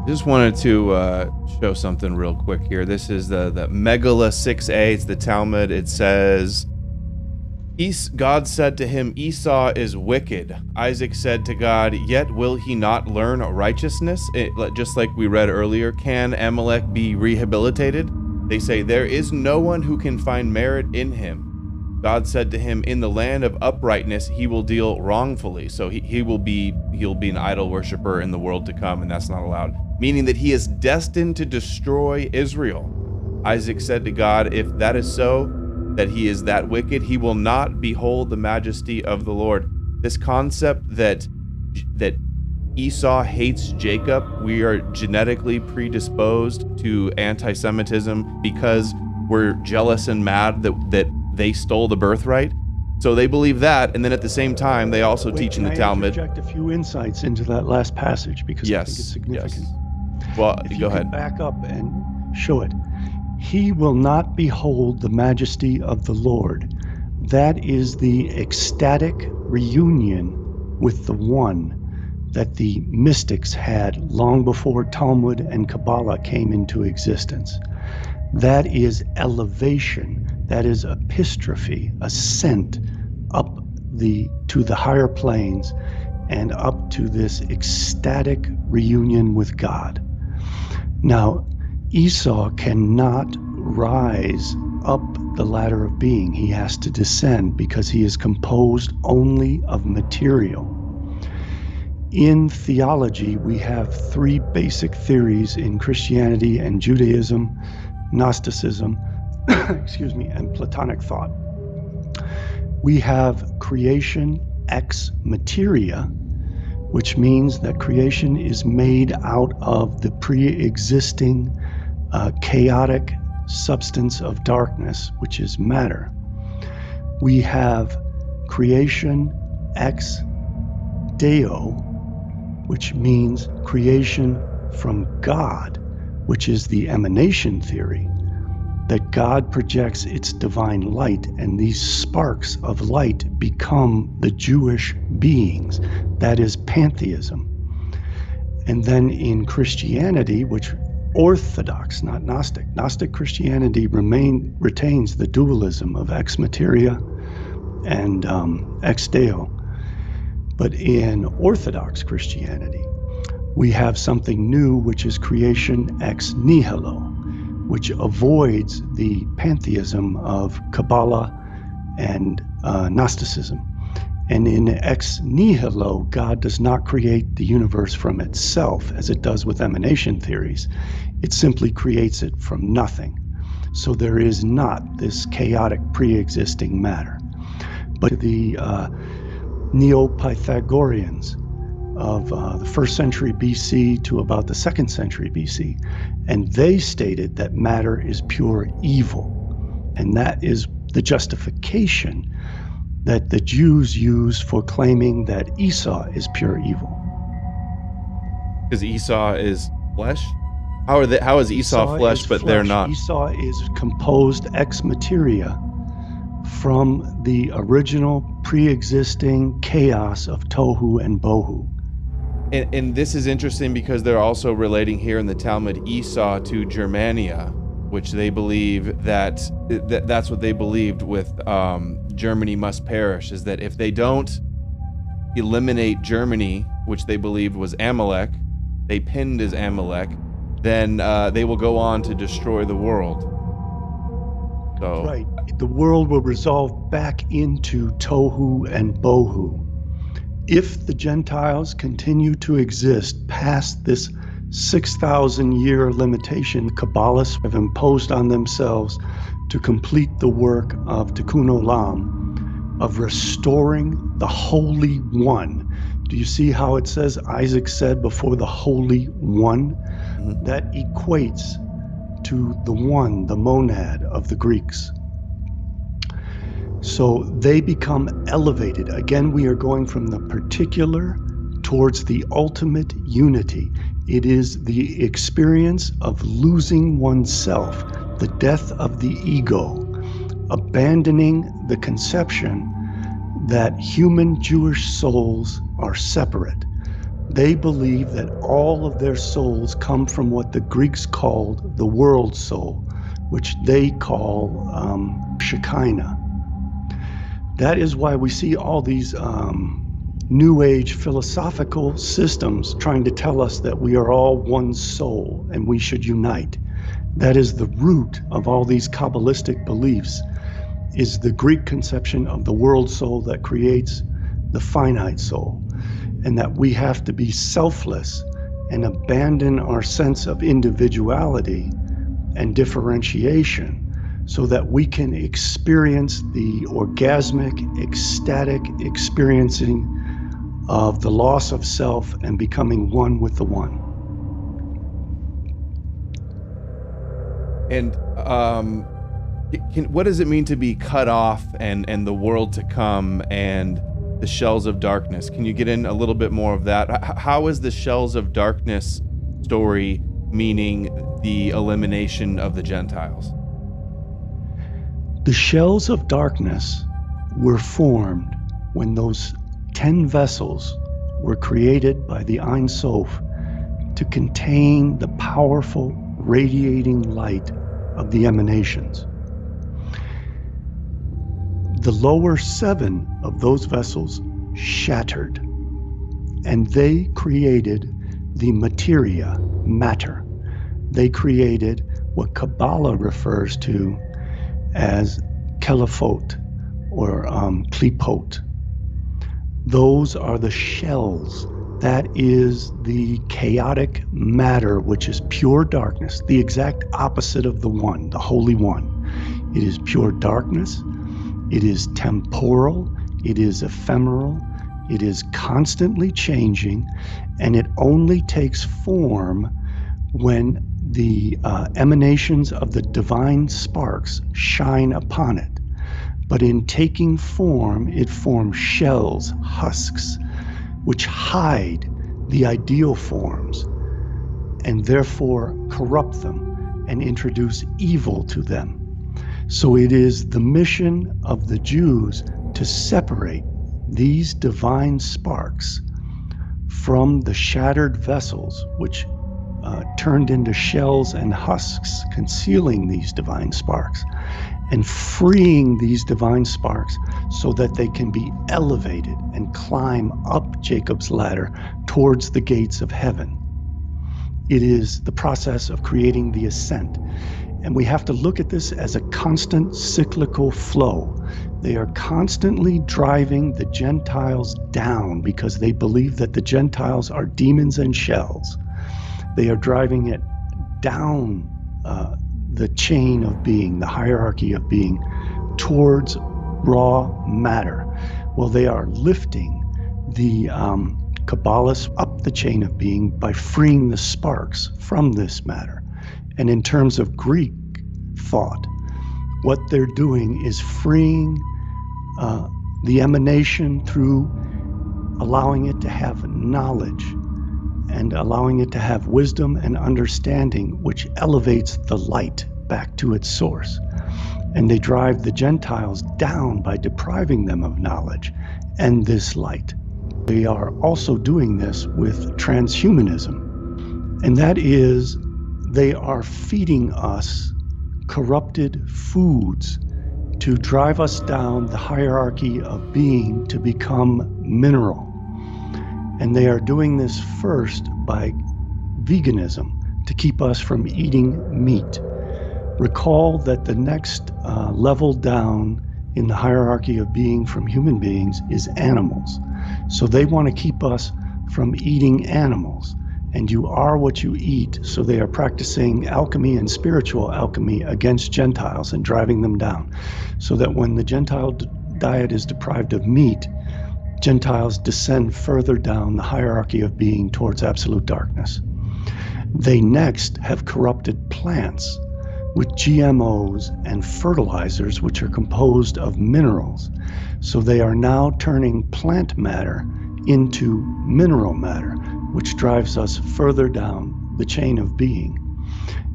S1: Just wanted to show something real quick here. This is the Megillah 6a. It's the Talmud. It says, God said to him, Esau is wicked. Isaac said to God, yet will he not learn righteousness? Just like we read earlier, can Amalek be rehabilitated? They say, there is no one who can find merit in him. God said to him, in the land of uprightness, he will deal wrongfully. So he'll be an idol worshiper in the world to come, and that's not allowed. Meaning that he is destined to destroy Israel. Isaac said to God, if that is so, that he is that wicked, he will not behold the majesty of the Lord. This concept that Esau hates Jacob, we are genetically predisposed to anti-Semitism because we're jealous and mad that they stole the birthright. So they believe that, and then at the same time, they also teach in the Talmud.
S2: Can I interject a few insights into that last passage, because I think it's significant.
S1: Yes. Well,
S2: if
S1: go ahead.
S2: Can back up and show it. He will not behold the majesty of the Lord. That is the ecstatic reunion with the One that the mystics had long before Talmud and Kabbalah came into existence. That is elevation. That is epistrophe, ascent up to the higher planes and up to this ecstatic reunion with God. Now, Esau cannot rise up the ladder of being. He has to descend because he is composed only of material. In theology, we have three basic theories in Christianity and Judaism, Gnosticism, and Platonic thought. We have creation ex materia, which means that creation is made out of the pre-existing chaotic substance of darkness, which is matter. We have creation ex Deo, which means creation from God, which is the emanation theory, that God projects its divine light, and these sparks of light become the Jewish beings. That is pantheism. And then in Christianity, which Orthodox, not Gnostic, Gnostic Christianity retains the dualism of ex materia and ex Deo. But in Orthodox Christianity, we have something new, which is creation ex nihilo, which avoids the pantheism of Kabbalah and Gnosticism. And in ex nihilo, God does not create the universe from itself, as it does with emanation theories. It simply creates it from nothing. So there is not this chaotic pre-existing matter. But the Neo-Pythagoreans of the 1st century BC to about the 2nd century BC, and they stated that matter is pure evil. And that is the justification that the Jews use for claiming that Esau is pure evil.
S1: Because Esau is flesh? How is Esau flesh, but they're not?
S2: Esau is composed ex materia from the original pre-existing chaos of tohu and bohu.
S1: And this is interesting because they're also relating here in the Talmud Esau to Germania, which they believe that's what they believed with Germany must perish, is that if they don't eliminate Germany, which they believed was Amalek, they pinned as Amalek, then they will go on to destroy the world. So,
S2: right. The world will resolve back into tohu and bohu. If the Gentiles continue to exist past this 6,000-year limitation Kabbalists have imposed on themselves to complete the work of Tikkun Olam, of restoring the Holy One. Do you see how it says Isaac said before the Holy One? Mm-hmm. That equates to the one, the monad of the Greeks. So they become elevated. Again, we are going from the particular towards the ultimate unity. It is the experience of losing oneself, the death of the ego, abandoning the conception that human Jewish souls are separate. They believe that all of their souls come from what the Greeks called the world soul, which they call Shekinah. That is why we see all these New Age philosophical systems trying to tell us that we are all one soul and we should unite. That is the root of all these Kabbalistic beliefs, is the Greek conception of the world soul that creates the finite soul, and that we have to be selfless and abandon our sense of individuality and differentiation so that we can experience the orgasmic, ecstatic experiencing of the loss of self and becoming one with the one.
S1: And what does it mean to be cut off and the world to come and the shells of darkness? Can you get in a little bit more of that? How is the shells of darkness story meaning the elimination of the Gentiles?
S2: The shells of darkness were formed when those 10 vessels were created by the Ein Sof to contain the powerful radiating light of the emanations. The lower 7 of those vessels shattered, and they created the materia, matter. They created what Kabbalah refers to as Kelephot or Klipot. Those are the shells. That is the chaotic matter, which is pure darkness, the exact opposite of the One, the Holy One. It is pure darkness. It is temporal. It is ephemeral. It is constantly changing, and it only takes form when the emanations of the divine sparks shine upon it. But in taking form, it forms shells, husks, which hide the ideal forms and therefore corrupt them and introduce evil to them. So it is the mission of the Jews to separate these divine sparks from the shattered vessels, which turned into shells and husks, concealing these divine sparks, and freeing these divine sparks so that they can be elevated and climb up Jacob's ladder towards the gates of heaven. It is the process of creating the ascent. And we have to look at this as a constant cyclical flow. They are constantly driving the Gentiles down because they believe that the Gentiles are demons and shells. They are driving it down the chain of being, the hierarchy of being, towards raw matter. Well, they are lifting the Kabbalists up the chain of being by freeing the sparks from this matter. And in terms of Greek thought, what they're doing is freeing the emanation through allowing it to have knowledge and allowing it to have wisdom and understanding, which elevates the light back to its source. And they drive the Gentiles down by depriving them of knowledge and this light. They are also doing this with transhumanism, and that is they are feeding us corrupted foods to drive us down the hierarchy of being to become mineral. And they are doing this first by veganism, to keep us from eating meat. Recall that the next level down in the hierarchy of being from human beings is animals. So they want to keep us from eating animals. And you are what you eat, so they are practicing alchemy and spiritual alchemy against Gentiles and driving them down. So that when the Gentile diet is deprived of meat, Gentiles descend further down the hierarchy of being towards absolute darkness. They next have corrupted plants with GMOs and fertilizers, which are composed of minerals. So they are now turning plant matter into mineral matter, which drives us further down the chain of being,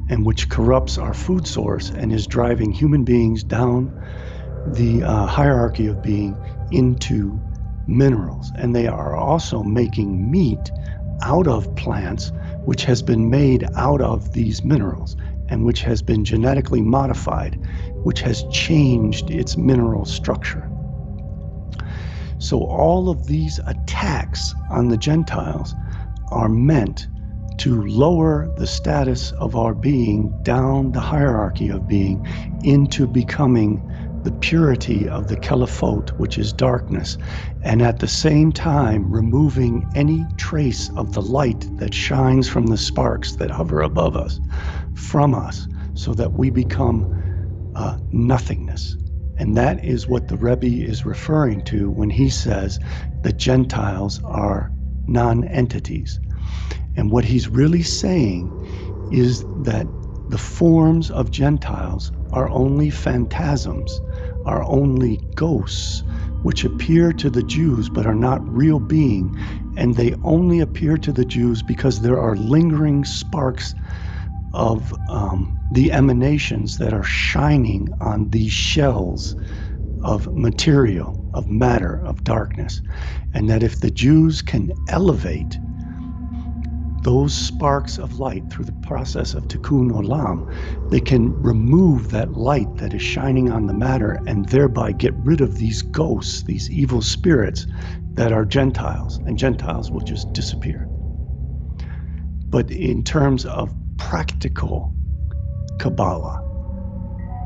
S2: and which corrupts our food source and is driving human beings down the hierarchy of being into minerals. And they are also making meat out of plants, which has been made out of these minerals and which has been genetically modified, which has changed its mineral structure. So all of these attacks on the Gentiles are meant to lower the status of our being down the hierarchy of being into becoming the purity of the Caliphate, which is darkness, and at the same time removing any trace of the light that shines from the sparks that hover above us from us, so that we become nothingness. And that is what the Rebbe is referring to when he says the Gentiles are non-entities. And what he's really saying is that the forms of Gentiles are only phantasms, are only ghosts, which appear to the Jews but are not real being. And they only appear to the Jews because there are lingering sparks of the emanations that are shining on these shells of material, of matter, of darkness. And that if the Jews can elevate those sparks of light through the process of Tikkun Olam, they can remove that light that is shining on the matter and thereby get rid of these ghosts, these evil spirits that are Gentiles, and Gentiles will just disappear. But in terms of practical Kabbalah,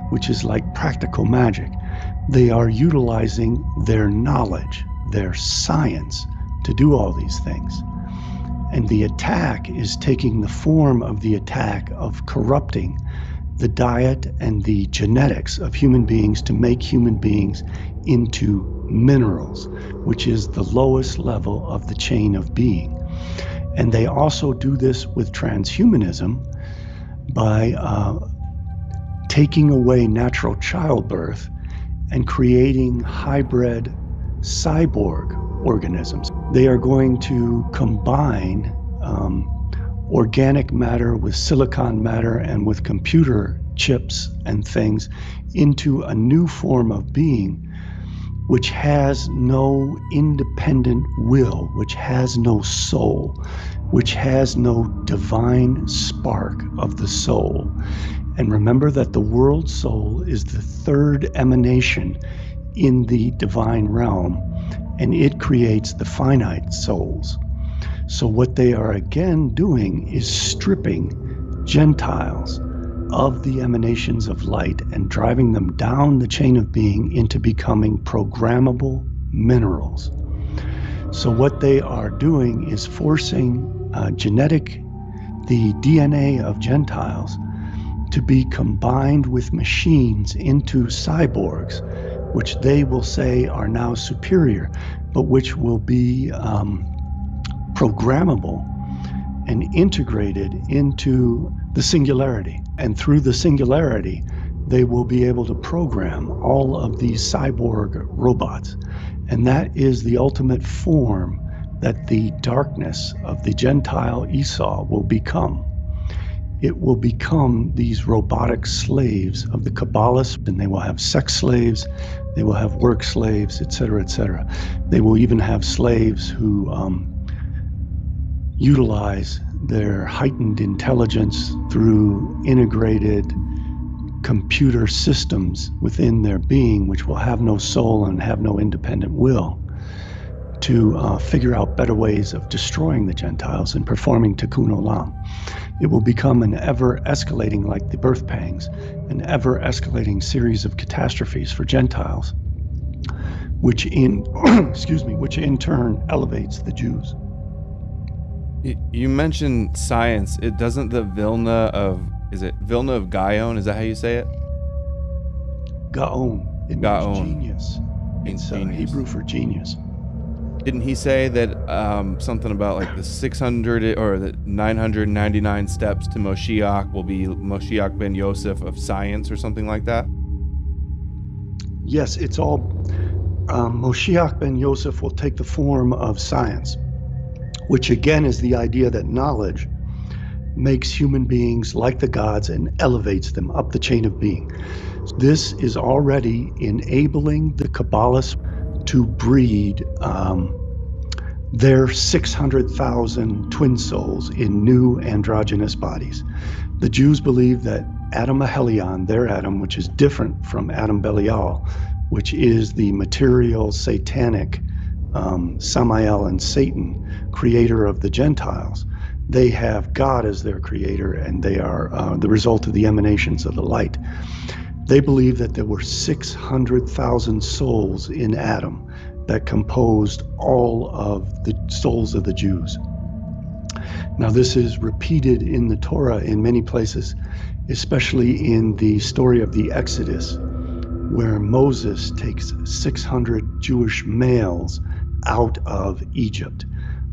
S2: which is like practical magic, they are utilizing their knowledge, their science, to do all these things. And the attack is taking the form of the attack of corrupting the diet and the genetics of human beings to make human beings into minerals, which is the lowest level of the chain of being. And they also do this with transhumanism by taking away natural childbirth and creating hybrid cyborg organisms. They are going to combine organic matter with silicon matter and with computer chips and things into a new form of being which has no independent will, which has no soul, which has no divine spark of the soul. And remember that the world soul is the third emanation in the divine realm, and it creates the finite souls. So what they are again doing is stripping Gentiles of the emanations of light and driving them down the chain of being into becoming programmable minerals. So what they are doing is forcing the DNA of Gentiles to be combined with machines into cyborgs, which they will say are now superior, but which will be programmable and integrated into the singularity. And through the singularity, they will be able to program all of these cyborg robots. And that is the ultimate form that the darkness of the Gentile Esau will become. it will become these robotic slaves of the Kabbalists, and they will have sex slaves, they will have work slaves, etc., etc. They will even have slaves who utilize their heightened intelligence through integrated computer systems within their being, which will have no soul and have no independent will, to figure out better ways of destroying the Gentiles and performing tikkun olam. It will become an ever-escalating, like the birth pangs, an ever-escalating series of catastrophes for Gentiles, which in turn elevates the Jews.
S1: You mentioned science. It doesn't the Vilna of Gaon? Is that how you say it?
S2: Gaon. It means genius. It's Hebrew for genius.
S1: Didn't he say that something about like the 600 or the 999 steps to Moshiach will be Moshiach ben Yosef of science or something like that?
S2: Yes, it's all Moshiach ben Yosef will take the form of science, which again is the idea that knowledge makes human beings like the gods and elevates them up the chain of being. This is already enabling the Kabbalists to breed their 600,000 twin souls in new androgynous bodies. The Jews believe that Adam Ahelion, their Adam, which is different from Adam Belial, which is the material satanic Samael and Satan, creator of the Gentiles, they have God as their creator, and they are the result of the emanations of the light. They believe that there were 600,000 souls in Adam that composed all of the souls of the Jews. Now, this is repeated in the Torah in many places, especially in the story of the Exodus, where Moses takes 600 Jewish males out of Egypt.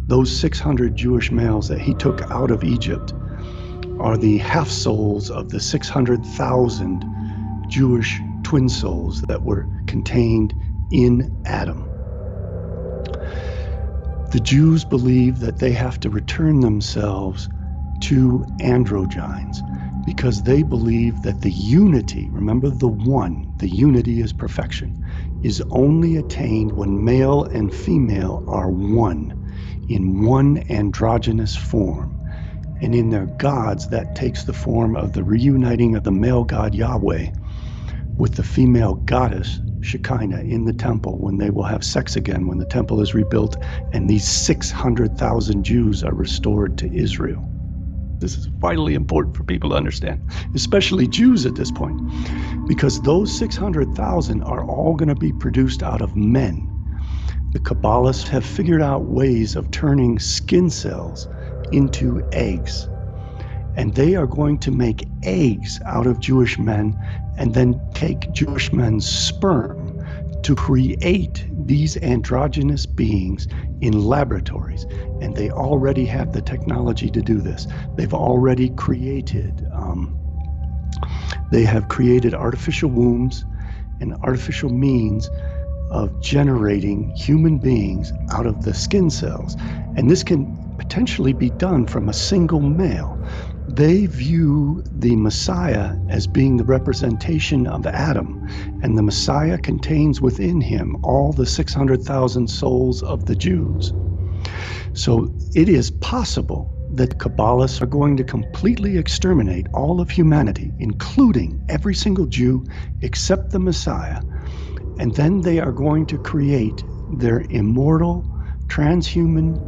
S2: Those 600 Jewish males that he took out of Egypt are the half souls of the 600,000 Jewish twin souls that were contained in Adam. The Jews believe that they have to return themselves to androgynes because they believe that the unity, remember the one, the unity is perfection, is only attained when male and female are one, in one androgynous form. And in their gods, that takes the form of the reuniting of the male god Yahweh with the female goddess Shekinah in the temple when they will have sex again, when the temple is rebuilt and these 600,000 Jews are restored to Israel. This is vitally important for people to understand, especially Jews at this point, because those 600,000 are all going to be produced out of men. The Kabbalists have figured out ways of turning skin cells into eggs, and they are going to make eggs out of Jewish men and then take Jewish men's sperm to create these androgynous beings in laboratories. And they already have the technology to do this. They've already created, they have created artificial wombs and artificial means of generating human beings out of the skin cells. And this can potentially be done from a single male. They view the Messiah as being the representation of Adam, and the Messiah contains within him all the 600,000 souls of the Jews. So it is possible that Kabbalists are going to completely exterminate all of humanity, including every single Jew except the Messiah, and then they are going to create their immortal, transhuman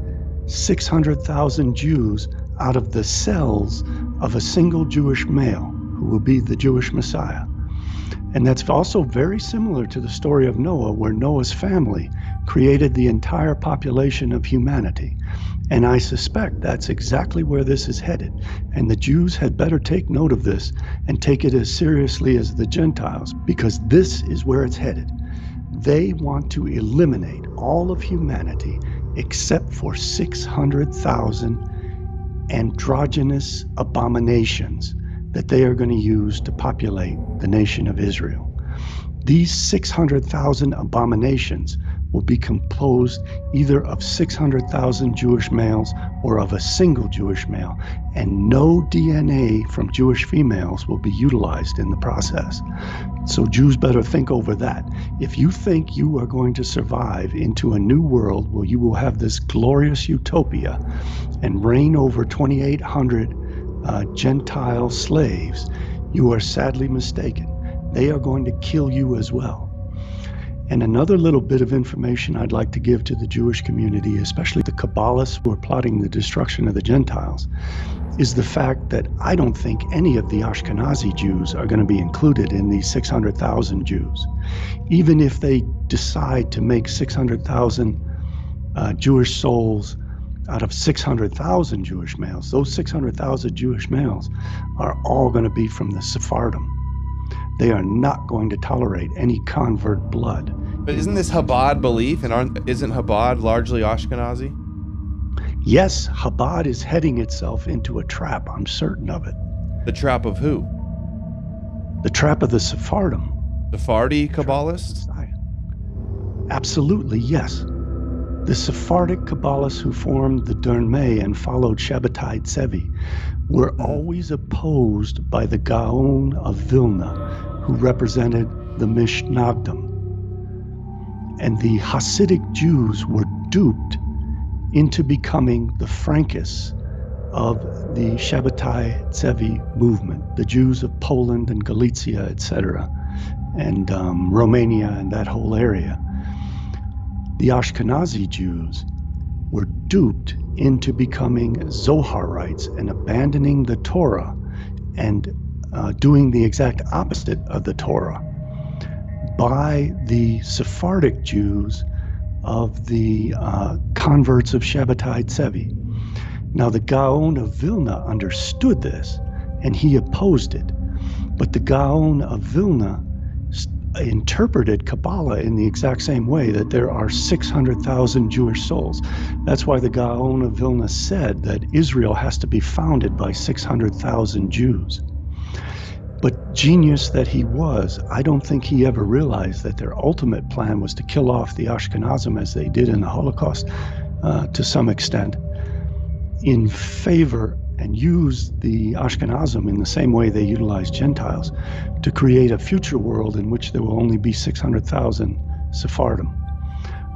S2: 600,000 Jews out of the cells of a single Jewish male who will be the Jewish Messiah. And that's also very similar to the story of Noah, where Noah's family created the entire population of humanity. And I suspect that's exactly where this is headed. And the Jews had better take note of this and take it as seriously as the Gentiles, because this is where it's headed. They want to eliminate all of humanity except for 600,000 androgynous abominations that they are going to use to populate the nation of Israel. These 600,000 abominations will be composed either of 600,000 Jewish males or of a single Jewish male, and no DNA from Jewish females will be utilized in the process. So Jews better think over that. If you think you are going to survive into a new world where you will have this glorious utopia and reign over 2,800 Gentile slaves, you are sadly mistaken. They are going to kill you as well. And another little bit of information I'd like to give to the Jewish community, especially the Kabbalists who are plotting the destruction of the Gentiles, is the fact that I don't think any of the Ashkenazi Jews are going to be included in these 600,000 Jews. Even if they decide to make 600,000 Jewish souls out of 600,000 Jewish males, those 600,000 Jewish males are all going to be from the Sephardim. They are not going to tolerate any convert blood.
S1: But isn't this Chabad belief, and isn't Chabad largely Ashkenazi?
S2: Yes, Chabad is heading itself into a trap. I'm certain of it.
S1: The trap of who?
S2: The trap of the Sephardim.
S1: Sephardi Kabbalists?
S2: Absolutely, yes. The Sephardic Kabbalists who formed the Dernmei and followed Shabbatai Tzvi were always opposed by the Gaon of Vilna, who represented the Mishnagdim. And the Hasidic Jews were duped into becoming the Frankists of the Shabbatai Tzvi movement, the Jews of Poland and Galicia, etc., and Romania and that whole area. The Ashkenazi Jews were duped into becoming Zoharites and abandoning the Torah and doing the exact opposite of the Torah by the Sephardic Jews of the converts of Shabbatai Tzvi. Now, the Gaon of Vilna understood this, and he opposed it. But the Gaon of Vilna interpreted Kabbalah in the exact same way, that there are 600,000 Jewish souls. That's why the Gaon of Vilna said that Israel has to be founded by 600,000 Jews. But genius that he was, I don't think he ever realized that their ultimate plan was to kill off the Ashkenazim, as they did in the Holocaust to some extent, in favor, and use the Ashkenazim in the same way they utilize Gentiles to create a future world in which there will only be 600,000 Sephardim.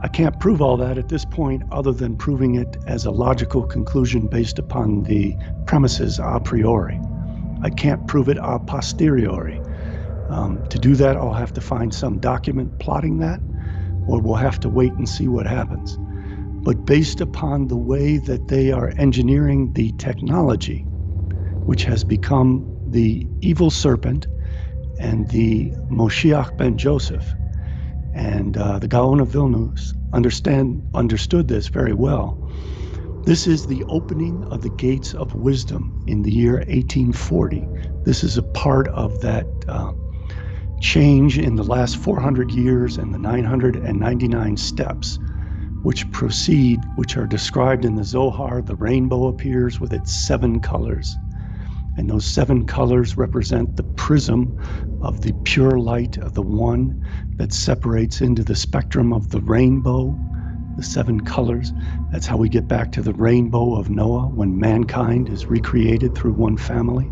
S2: I can't prove all that at this point, other than proving it as a logical conclusion based upon the premises a priori. I can't prove it a posteriori. To do that, I'll have to find some document plotting that, or we'll have to wait and see what happens. But based upon the way that they are engineering the technology, which has become the evil serpent and the Moshiach ben Joseph, and the Gaon of Vilna understood this very well. This is the opening of the gates of wisdom in the year 1840. This is a part of that change in the last 400 years and the 999 steps which proceed, which are described in the Zohar. The rainbow appears with its 7 colors. And those 7 colors represent the prism of the pure light of the one that separates into the spectrum of the rainbow, the 7 colors. That's how we get back to the rainbow of Noah when mankind is recreated through one family.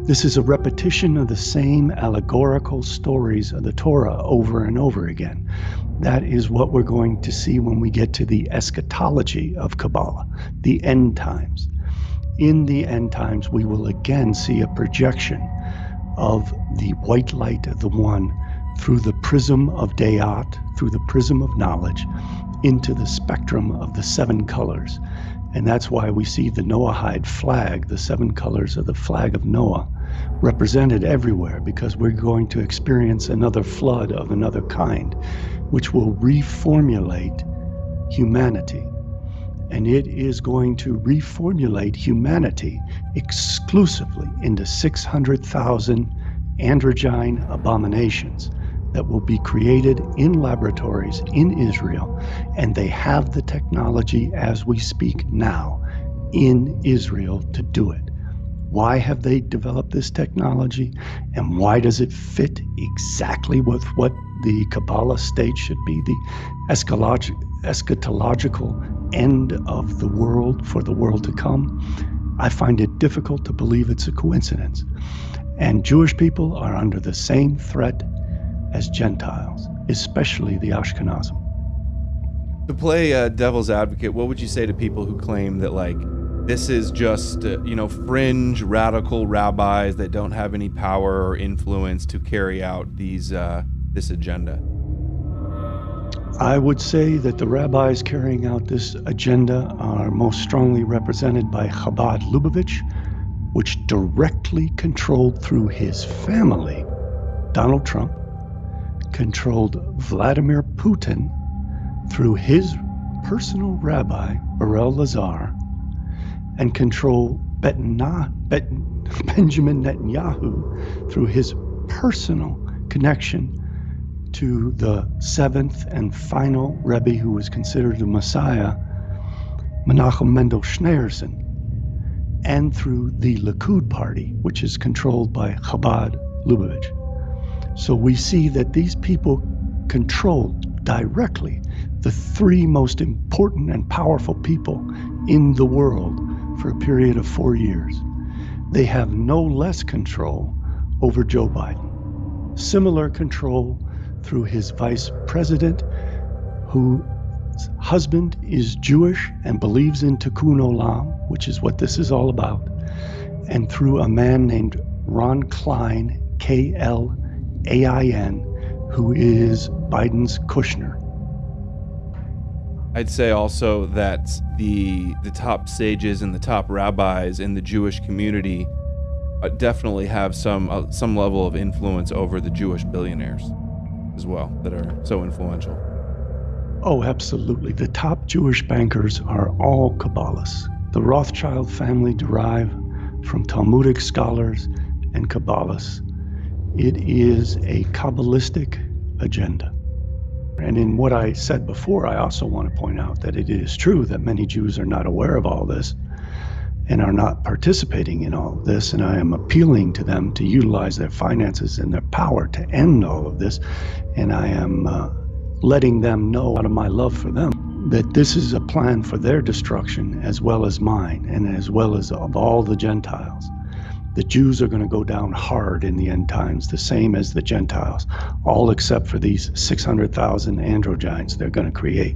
S2: This is a repetition of the same allegorical stories of the Torah over and over again. That is what we're going to see when we get to the eschatology of Kabbalah, the end times. In the end times, we will again see a projection of the white light of the one through the prism of Dayat, through the prism of knowledge, into the spectrum of the 7 colors. And that's why we see the Noahide flag, the 7 colors of the flag of Noah, represented everywhere, because we're going to experience another flood of another kind, which will reformulate humanity. And it is going to reformulate humanity exclusively into 600,000 androgyne abominations that will be created in laboratories in Israel. And they have the technology as we speak now in Israel to do it. Why have they developed this technology, and why does it fit exactly with what the Kabbalah state should be the eschatological end of the world for the world to come, I find it difficult to believe it's a coincidence. And Jewish people are under the same threat as Gentiles, especially the Ashkenazim.
S1: To play devil's advocate, what would you say to people who claim that, like, this is just, fringe radical rabbis that don't have any power or influence to carry out this agenda?
S2: I would say that the rabbis carrying out this agenda are most strongly represented by Chabad Lubavitch, which directly controlled through his family, Donald Trump, controlled Vladimir Putin through his personal rabbi, Beryl Lazar, and control Benjamin Netanyahu through his personal connection to the seventh and final Rebbe who was considered the Messiah, Menachem Mendel Schneerson, and through the Likud party, which is controlled by Chabad Lubavitch. So we see that these people control directly the three most important and powerful people in the world for a period of 4 years. They have no less control over Joe Biden. Similar control through his vice president, whose husband is Jewish and believes in Tikkun Olam, which is what this is all about, and through a man named Ron Klein, Klain, who is Biden's Kushner.
S1: I'd say also that the top sages and the top rabbis in the Jewish community definitely have some level of influence over the Jewish billionaires as well that are so influential.
S2: Oh, absolutely. The top Jewish bankers are all Kabbalists. The Rothschild family derive from Talmudic scholars and Kabbalists. It is a Kabbalistic agenda. And in what I said before, I also want to point out that it is true that many Jews are not aware of all this and are not participating in all of this. And I am appealing to them to utilize their finances and their power to end all of this. And I am letting them know, out of my love for them, that this is a plan for their destruction as well as mine and as well as of all the Gentiles. The Jews are going to go down hard in the end times, the same as the Gentiles, all except for these 600,000 androgynes they're going to create.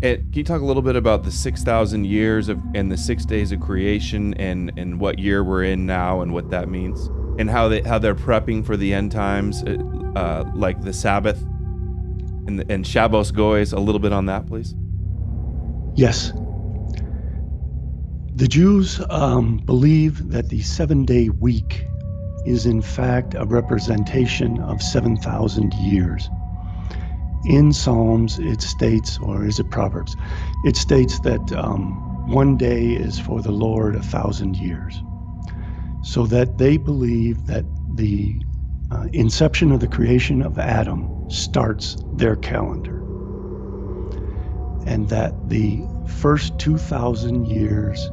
S1: Can you talk a little bit about the 6,000 years and the 6 days of creation and what year we're in now and what that means, and how they're prepping for the end times, like the Sabbath and Shabbos Goys? A little bit on that, please.
S2: Yes. The Jews believe that the 7-day week is in fact a representation of 7,000 years. In Psalms, it states, or is it Proverbs? It states that 1 day is for the Lord 1,000 years. So that they believe that the inception of the creation of Adam starts their calendar. And that the first 2,000 years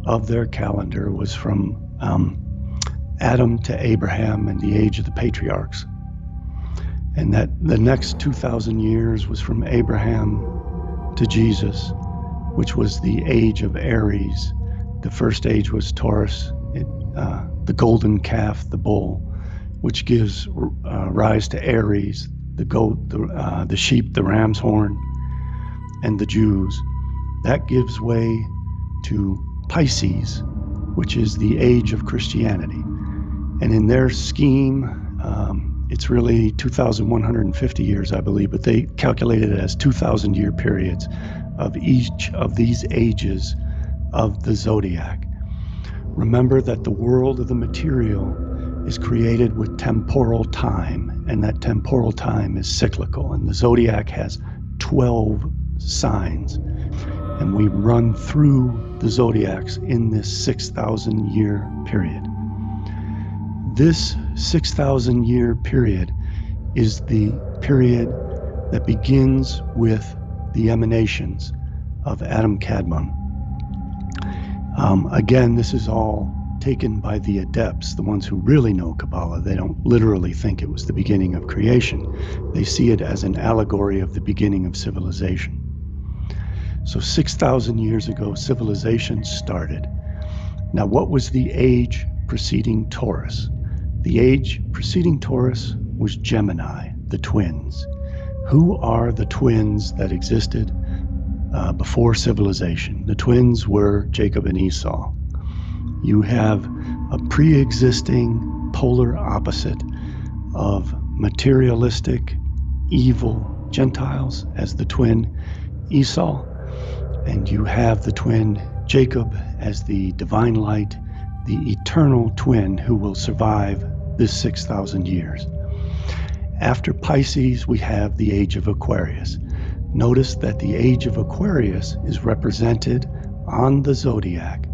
S2: of their calendar was from Adam to Abraham and the age of the patriarchs. And that the next 2,000 years was from Abraham to Jesus, which was the age of Aries. The first age was Taurus, the golden calf, the bull, which gives rise to Aries, the goat, the sheep, the ram's horn, and the Jews. That gives way to Pisces, which is the age of Christianity. And in their scheme, it's really 2,150 years, I believe, but they calculate it as 2,000-year periods of each of these ages of the zodiac. Remember that the world of the material is created with temporal time, and that temporal time is cyclical, and the zodiac has 12 signs. And we run through the zodiacs in this 6,000-year period. This 6,000-year period is the period that begins with the emanations of Adam Kadmon. Again, this is all taken by the adepts, the ones who really know Kabbalah. They don't literally think it was the beginning of creation. They see it as an allegory of the beginning of civilization. So 6,000 years ago, civilization started. Now, what was the age preceding Taurus? The age preceding Taurus was Gemini, the twins. Who are the twins that existed before civilization? The twins were Jacob and Esau. You have a pre-existing polar opposite of materialistic, evil Gentiles as the twin Esau, and you have the twin Jacob as the divine light, the eternal twin who will survive this 6,000 years. After Pisces, we have the age of Aquarius. Notice that the age of Aquarius is represented on the zodiac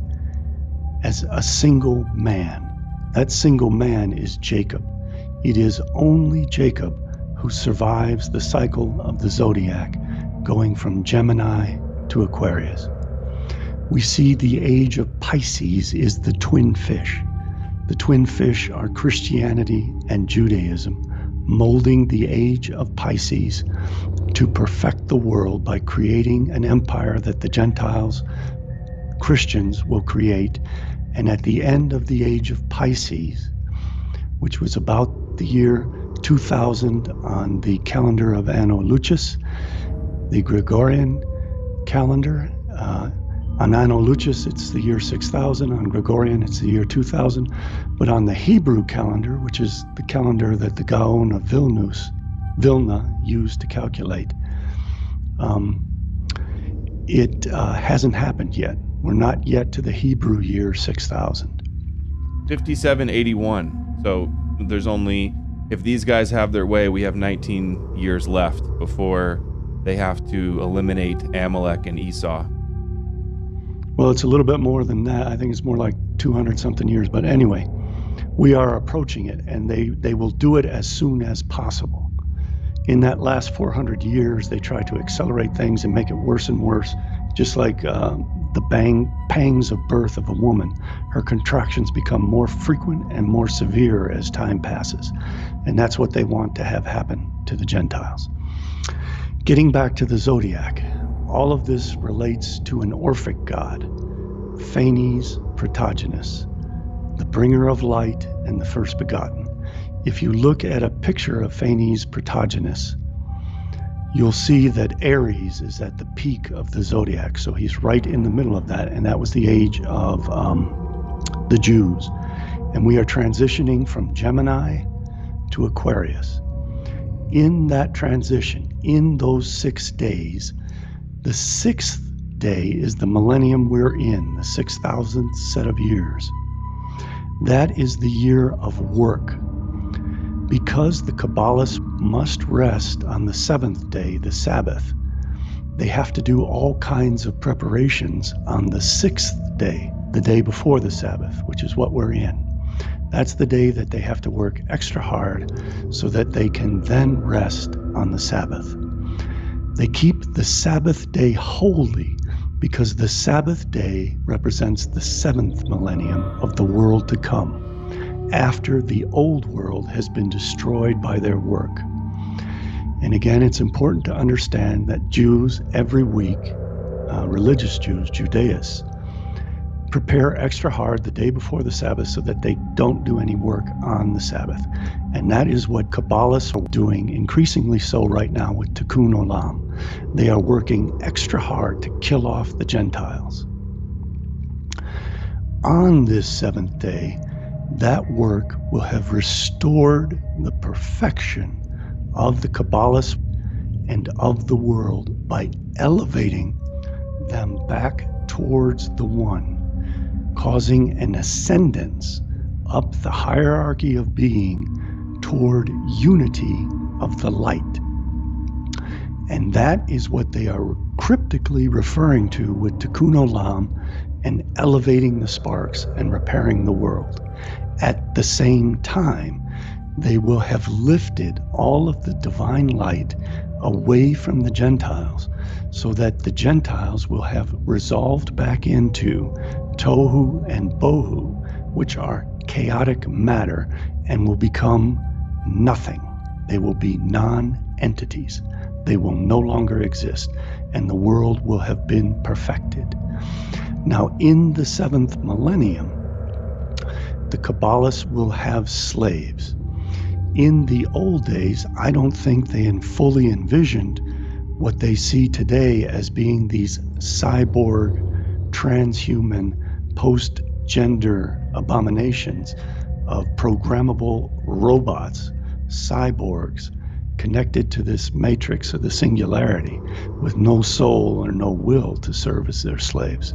S2: as a single man. That single man is Jacob. It is only Jacob who survives the cycle of the zodiac, going from Gemini to Aquarius. We see the age of Pisces is the twin fish. The twin fish are Christianity and Judaism, molding the age of Pisces to perfect the world by creating an empire that the Gentiles, Christians, will create. And at the end of the age of Pisces, which was about the year 2000 on the calendar of Anno Lucis, the Gregorian calendar, on Anno Lucis, it's the year 6000. On Gregorian, it's the year 2000. But on the Hebrew calendar, which is the calendar that the Gaon of Vilna used to calculate, it hasn't happened yet. We're not yet to the Hebrew year 6000.
S1: 5781. So there's only, if these guys have their way, we have 19 years left before they have to eliminate Amalek and Esau.
S2: Well, it's a little bit more than that. I think it's more like 200 something years. But anyway, we are approaching it, and they will do it as soon as possible. In that last 400 years, they try to accelerate things and make it worse and worse, just like the pangs of birth of a woman. Her contractions become more frequent and more severe as time passes. And that's what they want to have happen to the Gentiles. Getting back to the zodiac, all of this relates to an Orphic god, Phanes Protogenes, the bringer of light and the first begotten. If you look at a picture of Phanes Protogenes, you'll see that Aries is at the peak of the zodiac. So he's right in the middle of that, and that was the age of the Jews. And we are transitioning from Gemini to Aquarius. In that transition, in those 6 days, the 6th day is the millennium we're in, the 6,000th set of years. That is the year of work. Because the Kabbalists must rest on the 7th day, the Sabbath, they have to do all kinds of preparations on the 6th day, the day before the Sabbath, which is what we're in. That's the day that they have to work extra hard so that they can then rest on the Sabbath. They keep the Sabbath day holy because the Sabbath day represents the 7th millennium of the world to come, after the old world has been destroyed by their work. And again, it's important to understand that Jews every week, religious Jews, Judaists, prepare extra hard the day before the Sabbath so that they don't do any work on the Sabbath. And that is what Kabbalists are doing increasingly so right now with Tikkun Olam. They are working extra hard to kill off the Gentiles. On this 7th day, that work will have restored the perfection of the Kabbalists and of the world by elevating them back towards the One, causing an ascendance up the hierarchy of being toward unity of the light. And that is what they are cryptically referring to with Tikkun Olam and elevating the sparks and repairing the world. At the same time, they will have lifted all of the divine light away from the Gentiles so that the Gentiles will have resolved back into Tohu and Bohu, which are chaotic matter, and will become nothing. They will be non-entities. They will no longer exist, and the world will have been perfected. Now, in the 7th millennium, the Kabbalists will have slaves. In the old days, I don't think they fully envisioned what they see today as being these cyborg, transhuman, post-gender abominations of programmable robots, cyborgs, connected to this matrix of the singularity with no soul or no will to serve as their slaves.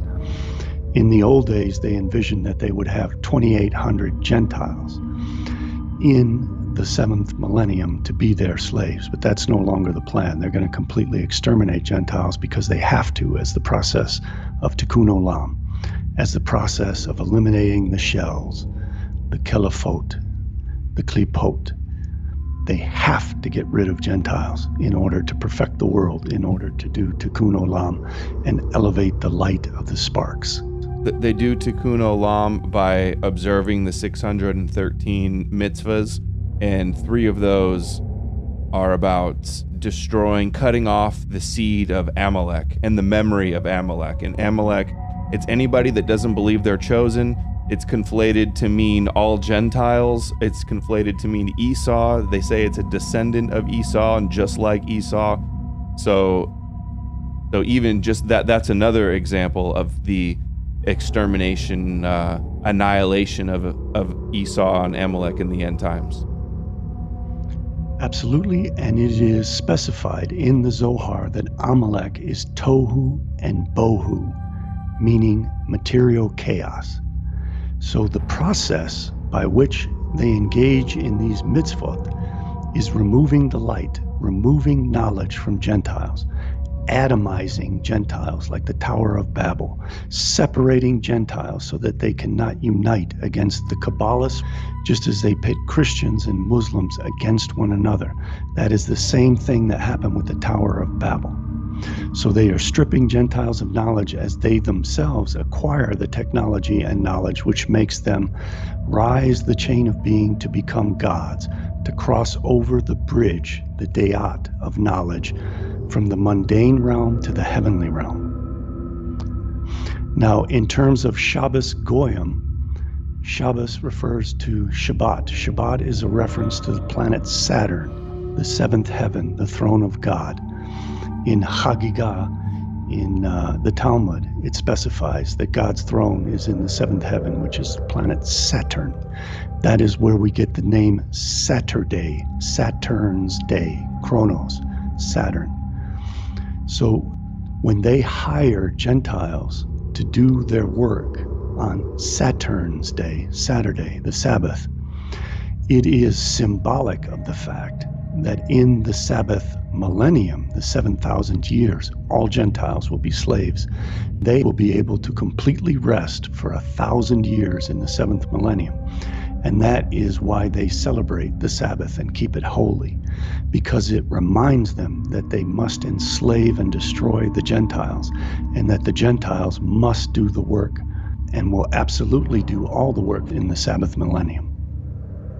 S2: In the old days, they envisioned that they would have 2,800 Gentiles in the 7th millennium to be their slaves, but that's no longer the plan. They're going to completely exterminate Gentiles because they have to, as the process of Tikkun Olam, as the process of eliminating the shells, the Kelifot, the Klipot. They have to get rid of Gentiles in order to perfect the world, in order to do Tikkun Olam and elevate the light of the sparks.
S1: They do Tikkun Olam by observing the 613 mitzvahs, and 3 of those are about destroying, cutting off the seed of Amalek and the memory of Amalek. And Amalek, it's anybody that doesn't believe they're chosen. It's conflated to mean all Gentiles. It's conflated to mean Esau. They say it's a descendant of Esau and just like Esau. So even just that's another example of the extermination, annihilation of Esau and Amalek in the end times.
S2: Absolutely, and it is specified in the Zohar that Amalek is tohu and bohu, meaning material chaos. So the process by which they engage in these mitzvot is removing the light, removing knowledge from Gentiles, atomizing Gentiles like the Tower of Babel, separating Gentiles so that they cannot unite against the Kabbalists, just as they pit Christians and Muslims against one another. That is the same thing that happened with the Tower of Babel. So they are stripping Gentiles of knowledge as they themselves acquire the technology and knowledge which makes them rise the chain of being to become gods, to cross over the bridge, the Dayat of knowledge, from the mundane realm to the heavenly realm. Now, in terms of Shabbos Goyim, Shabbos refers to Shabbat. Shabbat is a reference to the planet Saturn, the 7th heaven, the throne of God. In Hagigah, in the Talmud, it specifies that God's throne is in the 7th heaven, which is the planet Saturn. That is where we get the name Saturday, Saturn's day, Chronos, Saturn. So when they hire Gentiles to do their work on Saturn's day, Saturday, the Sabbath, it is symbolic of the fact that in the Sabbath millennium, the 7,000 years, all Gentiles will be slaves. They will be able to completely rest for 1,000 years in the 7th millennium. And that is why they celebrate the Sabbath and keep it holy, because it reminds them that they must enslave and destroy the Gentiles, and that the Gentiles must do the work and will absolutely do all the work in the Sabbath millennium.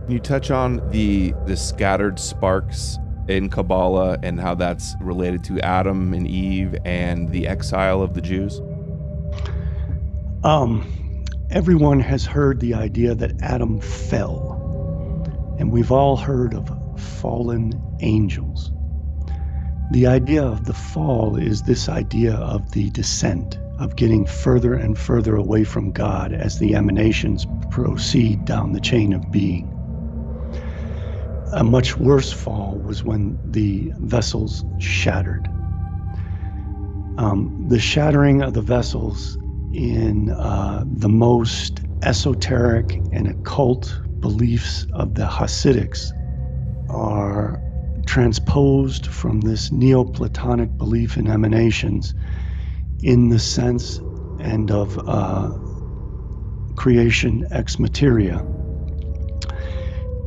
S1: Can you touch on the scattered sparks in Kabbalah and how that's related to Adam and Eve and the exile of the Jews?
S2: Everyone has heard the idea that Adam fell, and we've all heard of fallen angels. The idea of the fall is this idea of the descent, of getting further and further away from God as the emanations proceed down the chain of being. A much worse fall was when the vessels shattered. The shattering of the vessels in the most esoteric and occult beliefs of the Hasidics are transposed from this Neoplatonic belief in emanations in the sense and of creation ex materia,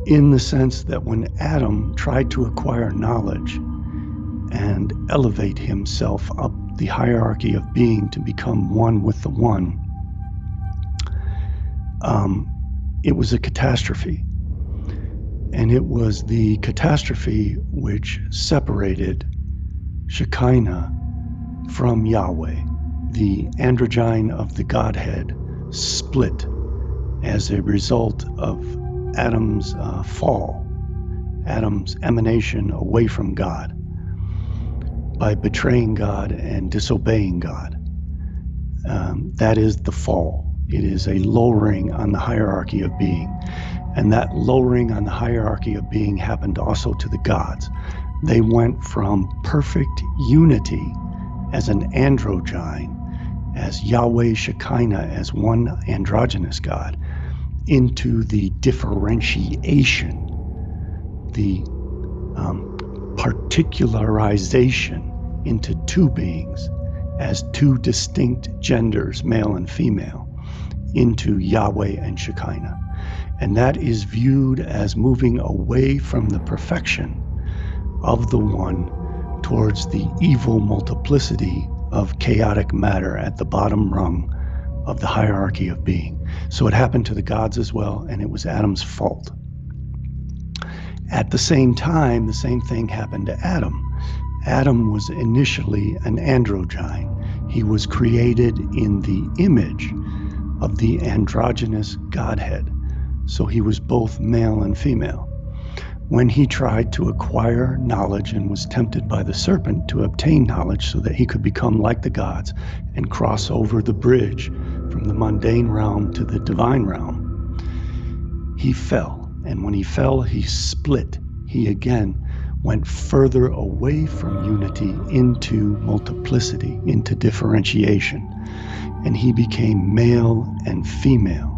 S2: in the sense that when Adam tried to acquire knowledge and elevate himself up the hierarchy of being to become one with the one, it was a catastrophe. And it was the catastrophe which separated Shekinah from Yahweh. The androgyne of the Godhead split as a result of Adam's fall, Adam's emanation away from God by betraying God and disobeying God. That is the fall. It is a lowering on the hierarchy of being. And that lowering on the hierarchy of being happened also to the gods. They went from perfect unity as an androgyne, as Yahweh Shekinah, as one androgynous God, into the differentiation, the particularization into two beings as two distinct genders, male and female, into Yahweh and Shekinah. And that is viewed as moving away from the perfection of the one towards the evil multiplicity of chaotic matter at the bottom rung of the hierarchy of being. So it happened to the gods as well, and it was Adam's fault. At the same time, the same thing happened to Adam. Adam was initially an androgyne. He was created in the image of the androgynous Godhead. So he was both male and female. When he tried to acquire knowledge and was tempted by the serpent to obtain knowledge so that he could become like the gods and cross over the bridge from the mundane realm to the divine realm, he fell. And when he fell, he split. He again went further away from unity into multiplicity, into differentiation. And he became male and female.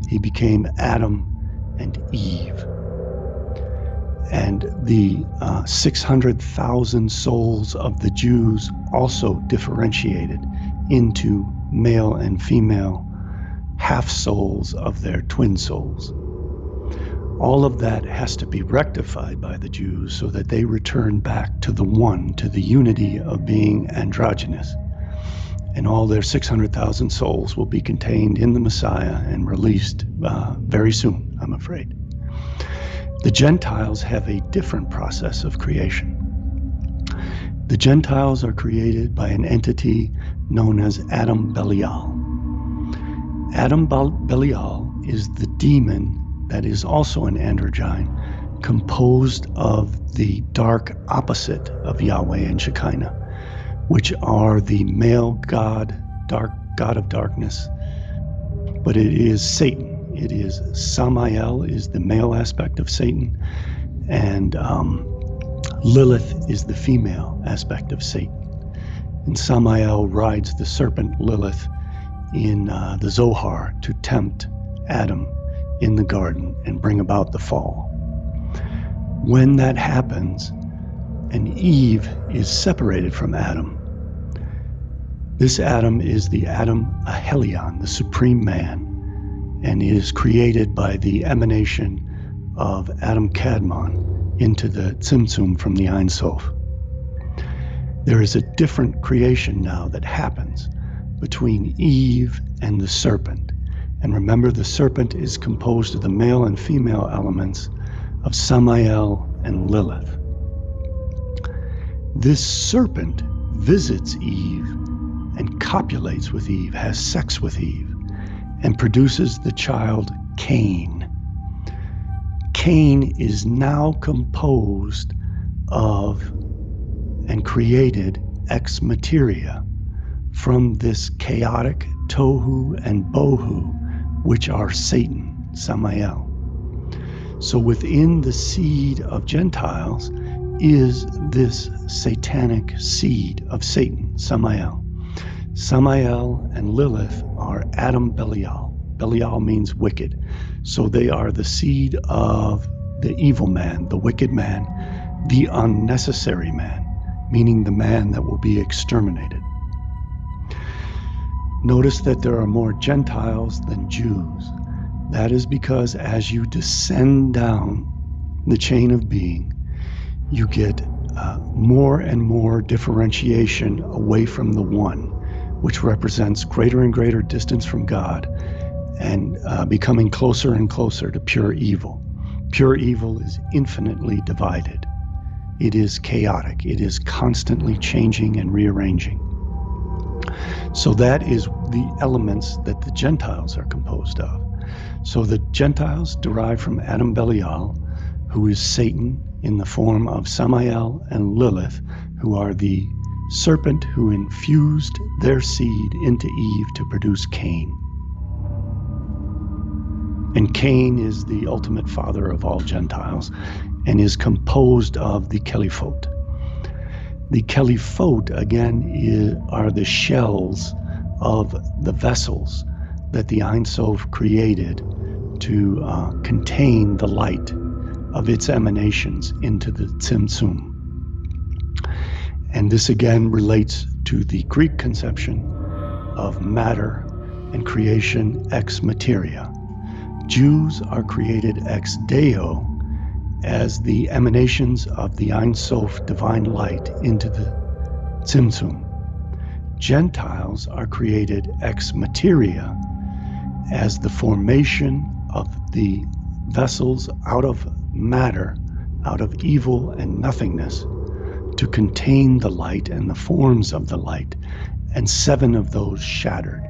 S2: He became Adam and Eve. And the 600,000 souls of the Jews also differentiated into male and female half souls of their twin souls. All of that has to be rectified by the Jews so that they return back to the one, to the unity of being androgynous. And all their 600,000 souls will be contained in the Messiah and released very soon, I'm afraid. The Gentiles have a different process of creation. The Gentiles are created by an entity known as Adam Belial. Adam Belial is the demon that is also an androgyne, composed of the dark opposite of Yahweh and Shekinah, which are the male god, god of darkness, but it is Satan. It is Samael is the male aspect of Satan, and Lilith is the female aspect of Satan. And Samael rides the serpent Lilith in the Zohar to tempt Adam in the garden and bring about the fall. When that happens, and Eve is separated from Adam, this Adam is the Adam Ahelion, the supreme man, and is created by the emanation of Adam Kadmon into the Tzimtzum from the Ein Sof. There is a different creation now that happens between Eve and the serpent. And remember, the serpent is composed of the male and female elements of Samael and Lilith. This serpent visits Eve and copulates with Eve, has sex with Eve, and produces the child Cain. Cain is now composed of and created ex materia from this chaotic tohu and bohu, which are Satan, Samael. So within the seed of Gentiles is this satanic seed of Satan, Samael. Samael and Lilith are Adam Belial. Belial means wicked. So they are the seed of the evil man, the wicked man, the unnecessary man, meaning the man that will be exterminated. Notice that there are more Gentiles than Jews. That is because as you descend down the chain of being, you get more and more differentiation away from the one, which represents greater and greater distance from God and becoming closer and closer to pure evil. Pure evil is infinitely divided. It is chaotic. It is constantly changing and rearranging. So that is the elements that the Gentiles are composed of. So the Gentiles derive from Adam Belial, who is Satan in the form of Samael and Lilith, who are the serpent who infused their seed into Eve to produce Cain. And Cain is the ultimate father of all Gentiles and is composed of the Keliphot. The Keliphot, again, are the shells of the vessels that the Ein Sof created to contain the light of its emanations into the Tzimtzum. And this again relates to the Greek conception of matter and creation ex materia. Jews are created ex Deo as the emanations of the Ein Sof divine light into the Tzimtzum. Gentiles are created ex materia as the formation of the vessels out of matter, out of evil and nothingness, to contain the light and the forms of the light, and 7 of those shattered.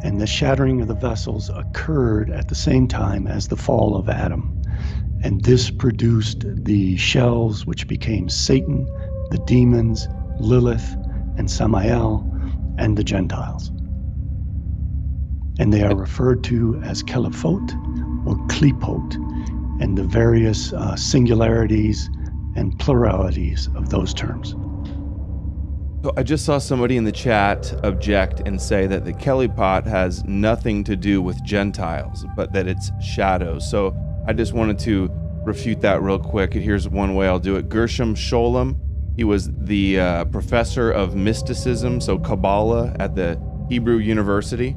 S2: And the shattering of the vessels occurred at the same time as the fall of Adam. And this produced the shells which became Satan, the demons, Lilith, and Samael, and the Gentiles. And they are referred to as Keliphot or Klipot, and the various singularities and pluralities of those terms.
S1: So I just saw somebody in the chat object and say that the Kelipot has nothing to do with Gentiles, but that it's shadows. So I just wanted to refute that real quick. And here's one way I'll do it. Gershom Scholem, he was the professor of mysticism, so Kabbalah, at the Hebrew University.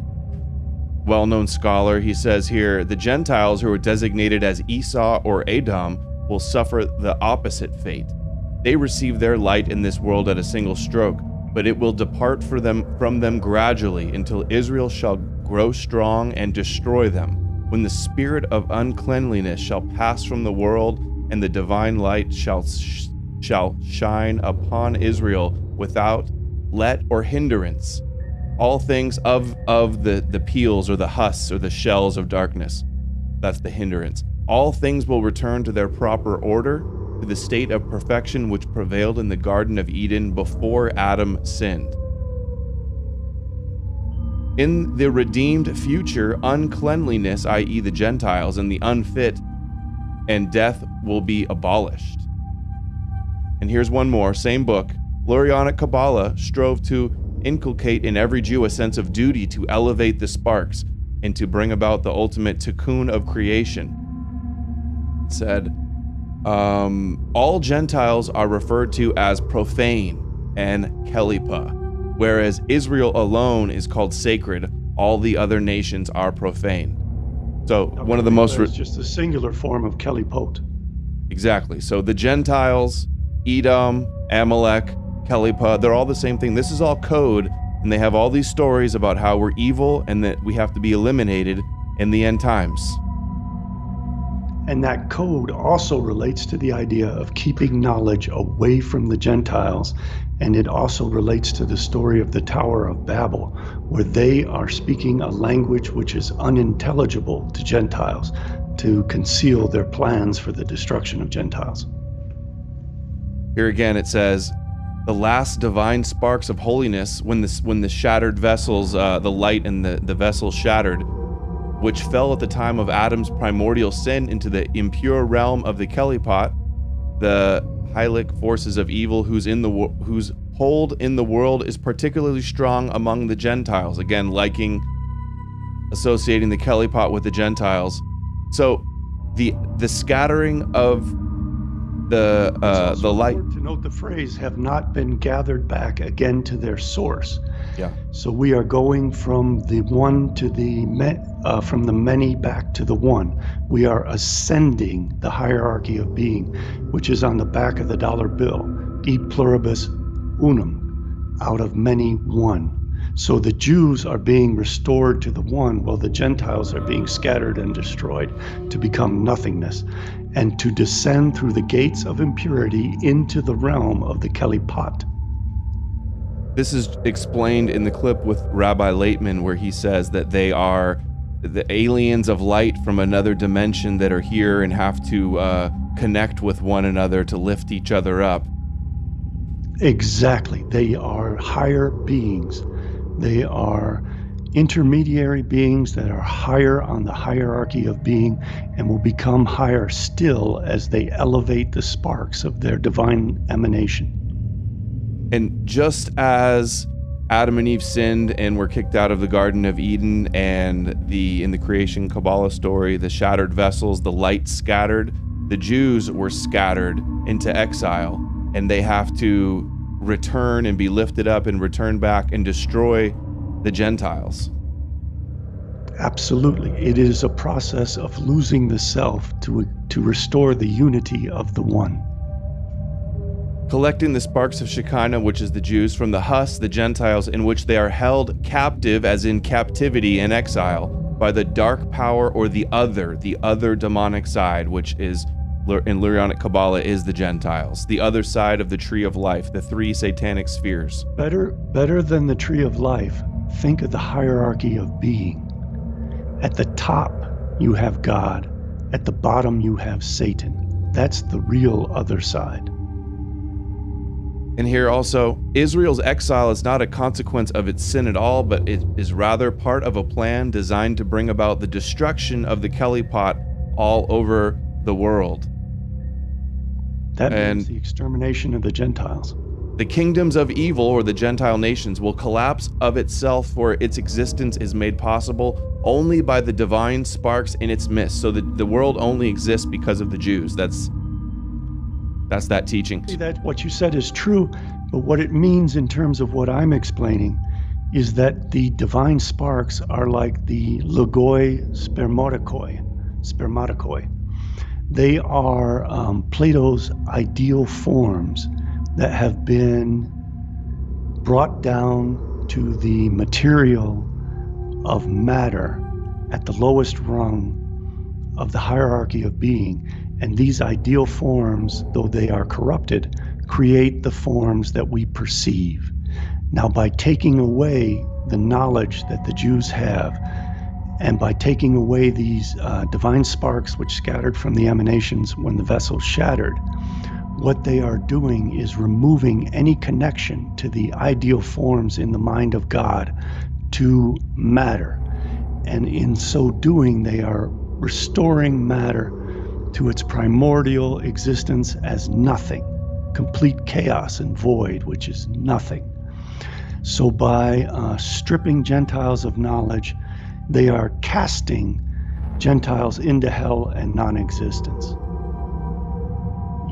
S1: Well-known scholar. He says here, the Gentiles who are designated as Esau or Edom will suffer the opposite fate. They receive their light in this world at a single stroke, but it will depart from them gradually until Israel shall grow strong and destroy them, when the spirit of uncleanliness shall pass from the world and the divine light shall shine upon Israel without let or hindrance. All things of the peels or the husks or the shells of darkness. That's the hindrance. All things will return to their proper order, to the state of perfection which prevailed in the Garden of Eden before Adam sinned. In the redeemed future, uncleanliness, i.e. the Gentiles, and the unfit, and death will be abolished. And here's one more, same book. Lurianic Kabbalah strove to inculcate in every Jew a sense of duty to elevate the sparks and to bring about the ultimate tikkun of creation. It said, all Gentiles are referred to as profane and Kelipa, whereas Israel alone is called sacred. All the other nations are profane. So one of the most...
S2: It's just a singular form of Kelipot.
S1: Exactly. So the Gentiles, Edom, Amalek, Kelipa, they're all the same thing. This is all code, and they have all these stories about how we're evil and that we have to be eliminated in the end times.
S2: And that code also relates to the idea of keeping knowledge away from the Gentiles, and it also relates to the story of the Tower of Babel, where they are speaking a language which is unintelligible to Gentiles to conceal their plans for the destruction of Gentiles.
S1: Here again it says, the last divine sparks of holiness, when the shattered vessels, the light in the vessels shattered, which fell at the time of Adam's primordial sin into the impure realm of the Kelipot, the Hylic forces of evil whose hold in the world is particularly strong among the Gentiles. Again, associating the Kelipot with the Gentiles. So the scattering of the light.
S2: To note the phrase "have not been gathered back again to their source."
S1: Yeah.
S2: So we are going from the one to from the many back to the one. We are ascending the hierarchy of being, which is on the back of the dollar bill. E pluribus unum, out of many one. So the Jews are being restored to the one, while the Gentiles are being scattered and destroyed to become nothingness, and to descend through the gates of impurity into the realm of the Kelipat.
S1: This is explained in the clip with Rabbi Laitman, where he says that they are the aliens of light from another dimension that are here and have to connect with one another to lift each other up.
S2: Exactly. They are higher beings. They are intermediary beings that are higher on the hierarchy of being and will become higher still as they elevate the sparks of their divine emanation.
S1: And just as Adam and Eve sinned and were kicked out of the Garden of Eden, and in the creation Kabbalah story, the shattered vessels, the light scattered, the Jews were scattered into exile, and they have to return and be lifted up and return back and destroy the Gentiles.
S2: Absolutely. It is a process of losing the self to restore the unity of the one.
S1: Collecting the sparks of Shekinah, which is the Jews, from the Hus, the Gentiles, in which they are held captive, as in captivity and exile, by the dark power or the other demonic side, which is in Lurianic Kabbalah is the Gentiles, the other side of the tree of life, the three satanic spheres.
S2: Better than the tree of life, think of the hierarchy of being. At the top, you have God. At the bottom, you have Satan. That's the real other side.
S1: And here also, Israel's exile is not a consequence of its sin at all, but it is rather part of a plan designed to bring about the destruction of the Kelipat all over the world.
S2: That means the extermination of the Gentiles.
S1: The kingdoms of evil, or the Gentile nations, will collapse of itself, for its existence is made possible only by the divine sparks in its midst. So the world only exists because of the Jews. That's that teaching.
S2: See, that what you said is true, but what it means in terms of what I'm explaining is that the divine sparks are like the logoi spermatikoi. They are Plato's ideal forms that have been brought down to the material of matter at the lowest rung of the hierarchy of being. And these ideal forms, though they are corrupted, create the forms that we perceive. Now, by taking away the knowledge that the Jews have, and by taking away these divine sparks which scattered from the emanations when the vessel shattered, what they are doing is removing any connection to the ideal forms in the mind of God to matter. And in so doing, they are restoring matter to its primordial existence as nothing, complete chaos and void, which is nothing. So by stripping Gentiles of knowledge, they are casting Gentiles into hell and non-existence.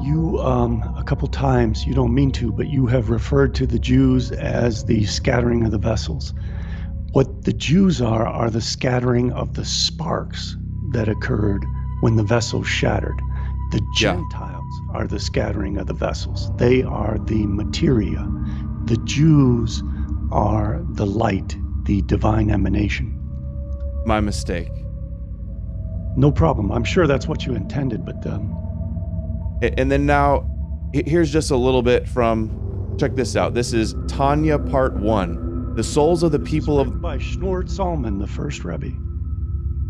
S2: You, a couple times, you don't mean to, but you have referred to the Jews as the scattering of the vessels. What the Jews are the scattering of the sparks that occurred when the vessel shattered. The Gentiles are the scattering of the vessels. They are the materia. The Jews are the light, the divine emanation.
S1: My mistake.
S2: No problem. I'm sure that's what you intended, but...
S1: And then now, here's just a little bit from, check this out. This is Tanya Part 1. The souls of the people of...
S2: by Shneur Zalman, the first Rebbe.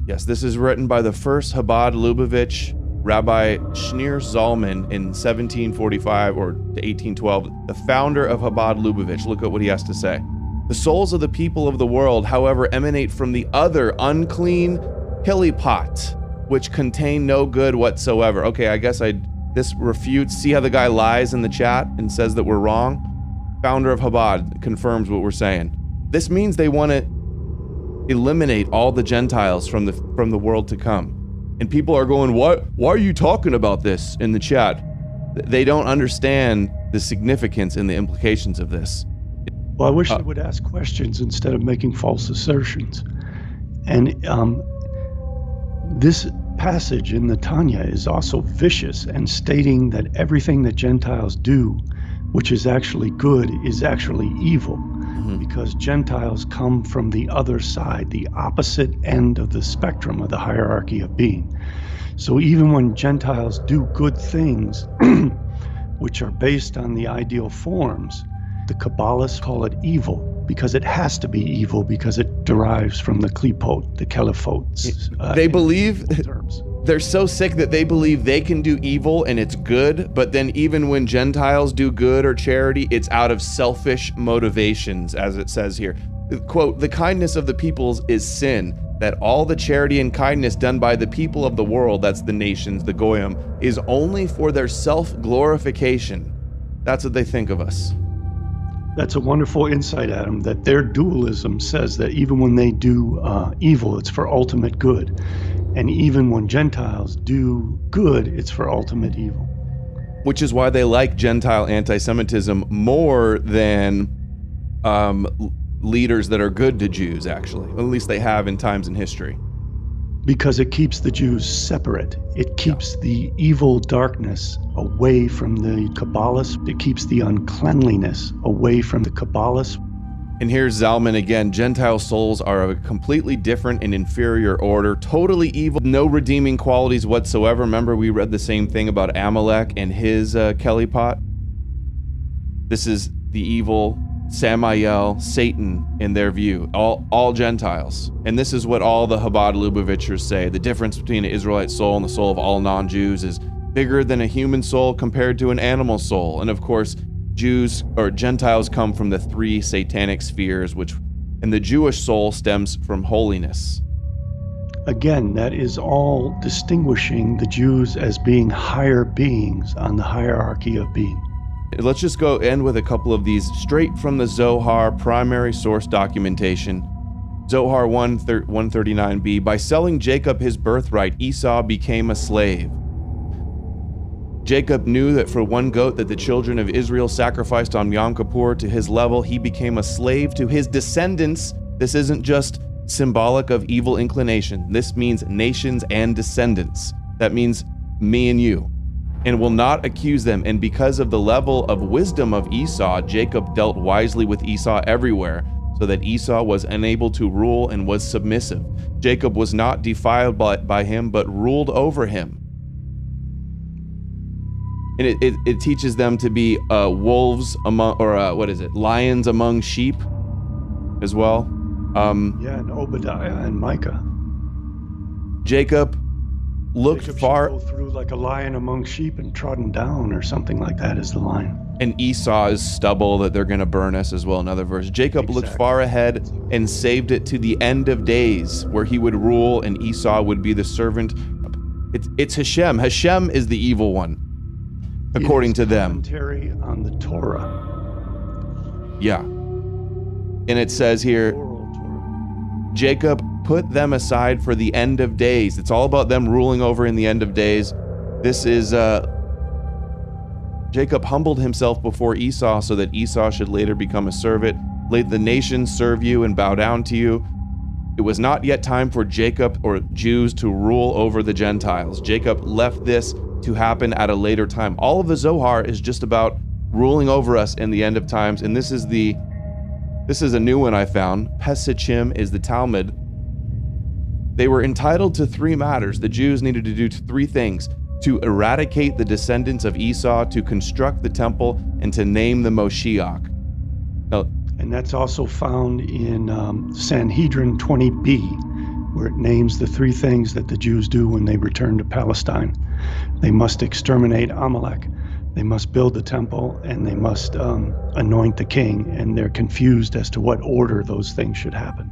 S1: Yes, this is written by the first Chabad Lubavitch, Rabbi Shneur Zalman, in 1745 or 1812, the founder of Chabad Lubavitch. Look at what he has to say. The souls of the people of the world, however, emanate from the other unclean Kelipat, which contain no good whatsoever. Okay, I guess this refutes. See how the guy lies in the chat and says that we're wrong? Founder of Chabad confirms what we're saying. This means they want to eliminate all the Gentiles from the world to come. And people are going, why are you talking about this in the chat? They don't understand the significance and the implications of this.
S2: Well, I wish they would ask questions instead of making false assertions. And this passage in the Tanya is also vicious and stating that everything that Gentiles do, which is actually good, is actually evil. because Gentiles come from the other side, the opposite end of the spectrum of the hierarchy of being. So even when Gentiles do good things, which are based on the ideal forms, the Kabbalists call it evil, because it has to be evil, because it derives from the klipot, the kelephot.
S1: They believe, they're so sick that they believe they can do evil and it's good, but then even when Gentiles do good or charity, it's out of selfish motivations, as it says here. Quote, the kindness of the peoples is sin, that all the charity and kindness done by the people of the world, that's the nations, the Goyim, is only for their self-glorification. That's what they think of us.
S2: That's a wonderful insight, Adam, that their dualism says that even when they do evil, it's for ultimate good. And even when Gentiles do good, it's for ultimate evil.
S1: Which is why they like Gentile anti-Semitism more than leaders that are good to Jews, actually. At least they have in times in history.
S2: Because it keeps the Jews separate. It keeps the evil darkness away from the Kabbalists. It keeps the uncleanliness away from the Kabbalists.
S1: And here's Zalman again. Gentile souls are of a completely different and inferior order, totally evil, no redeeming qualities whatsoever. Remember, we read the same thing about Amalek and his Kelly pot. This is the evil Samael, Satan, in their view, all Gentiles. And this is what all the Chabad Lubavitchers say. The difference between an Israelite soul and the soul of all non-Jews is bigger than a human soul compared to an animal soul. And of course, Jews or Gentiles come from the three satanic spheres, and the Jewish soul stems from holiness.
S2: Again, that is all distinguishing the Jews as being higher beings on the hierarchy of being.
S1: Let's just go end with a couple of these straight from the Zohar primary source documentation. Zohar 139b, by selling Jacob his birthright, Esau became a slave. Jacob knew that for one goat that the children of Israel sacrificed on Yom Kippur to his level, he became a slave to his descendants. This isn't just symbolic of evil inclination. This means nations and descendants. That means me and you. And will not accuse them. And because of the level of wisdom of Esau, Jacob dealt wisely with Esau everywhere, so that Esau was unable to rule and was submissive. Jacob was not defiled by him, but ruled over him. And it teaches them to be wolves among, or lions among sheep as well.
S2: And Obadiah and Micah.
S1: Jacob looked far.
S2: Go through like a lion among sheep and trodden down, or something like that is the line.
S1: And Esau is stubble that they're going to burn us as well. Another verse. Jacob looked far ahead and saved it to the end of days, where he would rule and Esau would be the servant. It's Hashem. Hashem is the evil one, according to them.
S2: Commentary on the Torah.
S1: Yeah. And it says here, Jacob put them aside for the end of days. It's all about them ruling over in the end of days. This is, Jacob humbled himself before Esau so that Esau should later become a servant. Let the nations serve you and bow down to you. It was not yet time for Jacob or Jews to rule over the Gentiles. Jacob left this to happen at a later time. All of the Zohar is just about ruling over us in the end of times. And this is a new one I found. Pesachim is the Talmud. They were entitled to three matters. The Jews needed to do three things: to eradicate the descendants of Esau, to construct the temple, and to name the Moshiach. Now,
S2: and that's also found in Sanhedrin 20b, where it names the three things that the Jews do when they return to Palestine. They must exterminate Amalek, they must build the temple, and they must anoint the king, and they're confused as to what order those things should happen.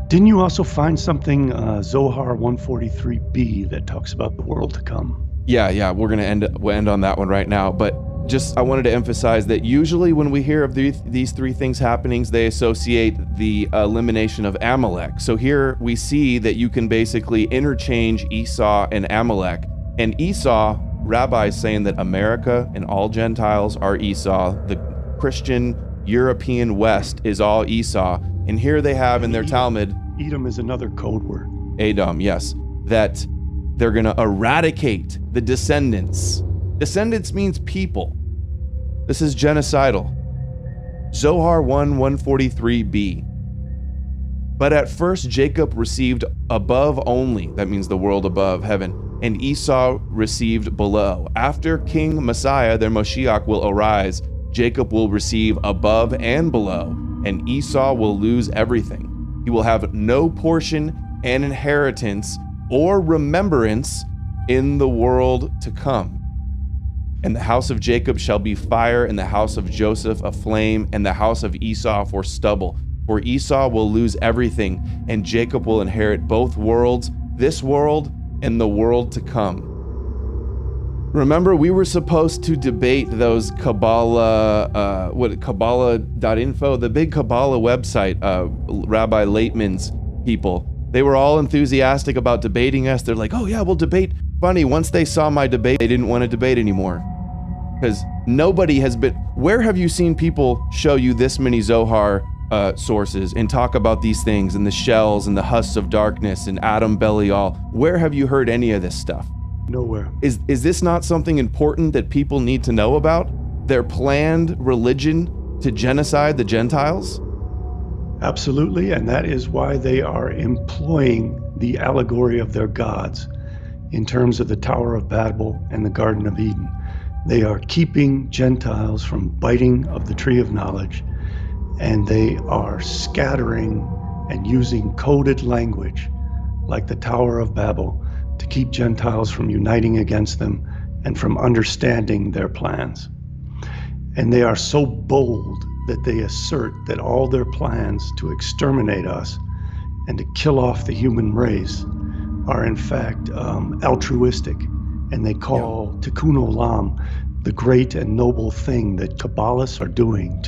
S2: Didn't you also find something, Zohar 143b, that talks about the world to come?
S1: Yeah, we're gonna end on that one right now, but just I wanted to emphasize that usually when we hear of these three things happening, they associate the elimination of Amalek. So here we see that you can basically interchange Esau and Amalek. And Esau, rabbis saying that America and all Gentiles are Esau, the Christian European West is all Esau. And here they have in their Talmud,
S2: Edom is another code word.
S1: Edom, yes, that they're going to eradicate the descendants. Descendants means people. This is genocidal. Zohar 1:143b. But at first Jacob received above only, that means the world above heaven, and Esau received below. After King Messiah, their Moshiach, will arise, Jacob will receive above and below, and Esau will lose everything. He will have no portion and inheritance or remembrance in the world to come. And the house of Jacob shall be fire, and the house of Joseph a flame, and the house of Esau for stubble. For Esau will lose everything, and Jacob will inherit both worlds, this world and the world to come. Remember, we were supposed to debate those Kabbalah, Kabbalah.info, the big Kabbalah website, Rabbi Laitman's people. They were all enthusiastic about debating us. They're like, oh yeah, we'll debate. Funny, once they saw my debate, they didn't want to debate anymore. Because nobody has been, where have you seen people show you this many Zohar sources and talk about these things and the shells and the husks of darkness and Adam Belial? Where have you heard any of this stuff?
S2: Nowhere.
S1: Is this not something important that people need to know about? Their planned religion to genocide the Gentiles?
S2: Absolutely, and that is why they are employing the allegory of their gods in terms of the Tower of Babel and the Garden of Eden. They are keeping Gentiles from biting of the tree of knowledge, and they are scattering and using coded language like the Tower of Babel to keep Gentiles from uniting against them and from understanding their plans. And they are so bold that they assert that all their plans to exterminate us and to kill off the human race are in fact altruistic. And they call Tikkun Olam the great and noble thing that Kabbalists are doing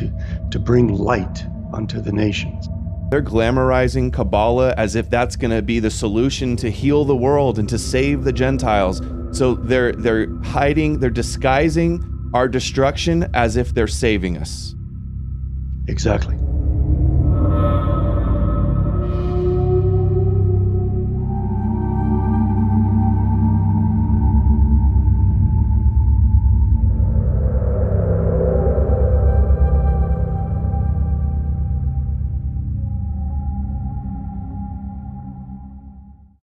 S2: to bring light unto the nations.
S1: They're glamorizing Kabbalah as if that's going to be the solution to heal the world and to save the Gentiles. So they're hiding, they're disguising our destruction as if they're saving us.
S2: Exactly.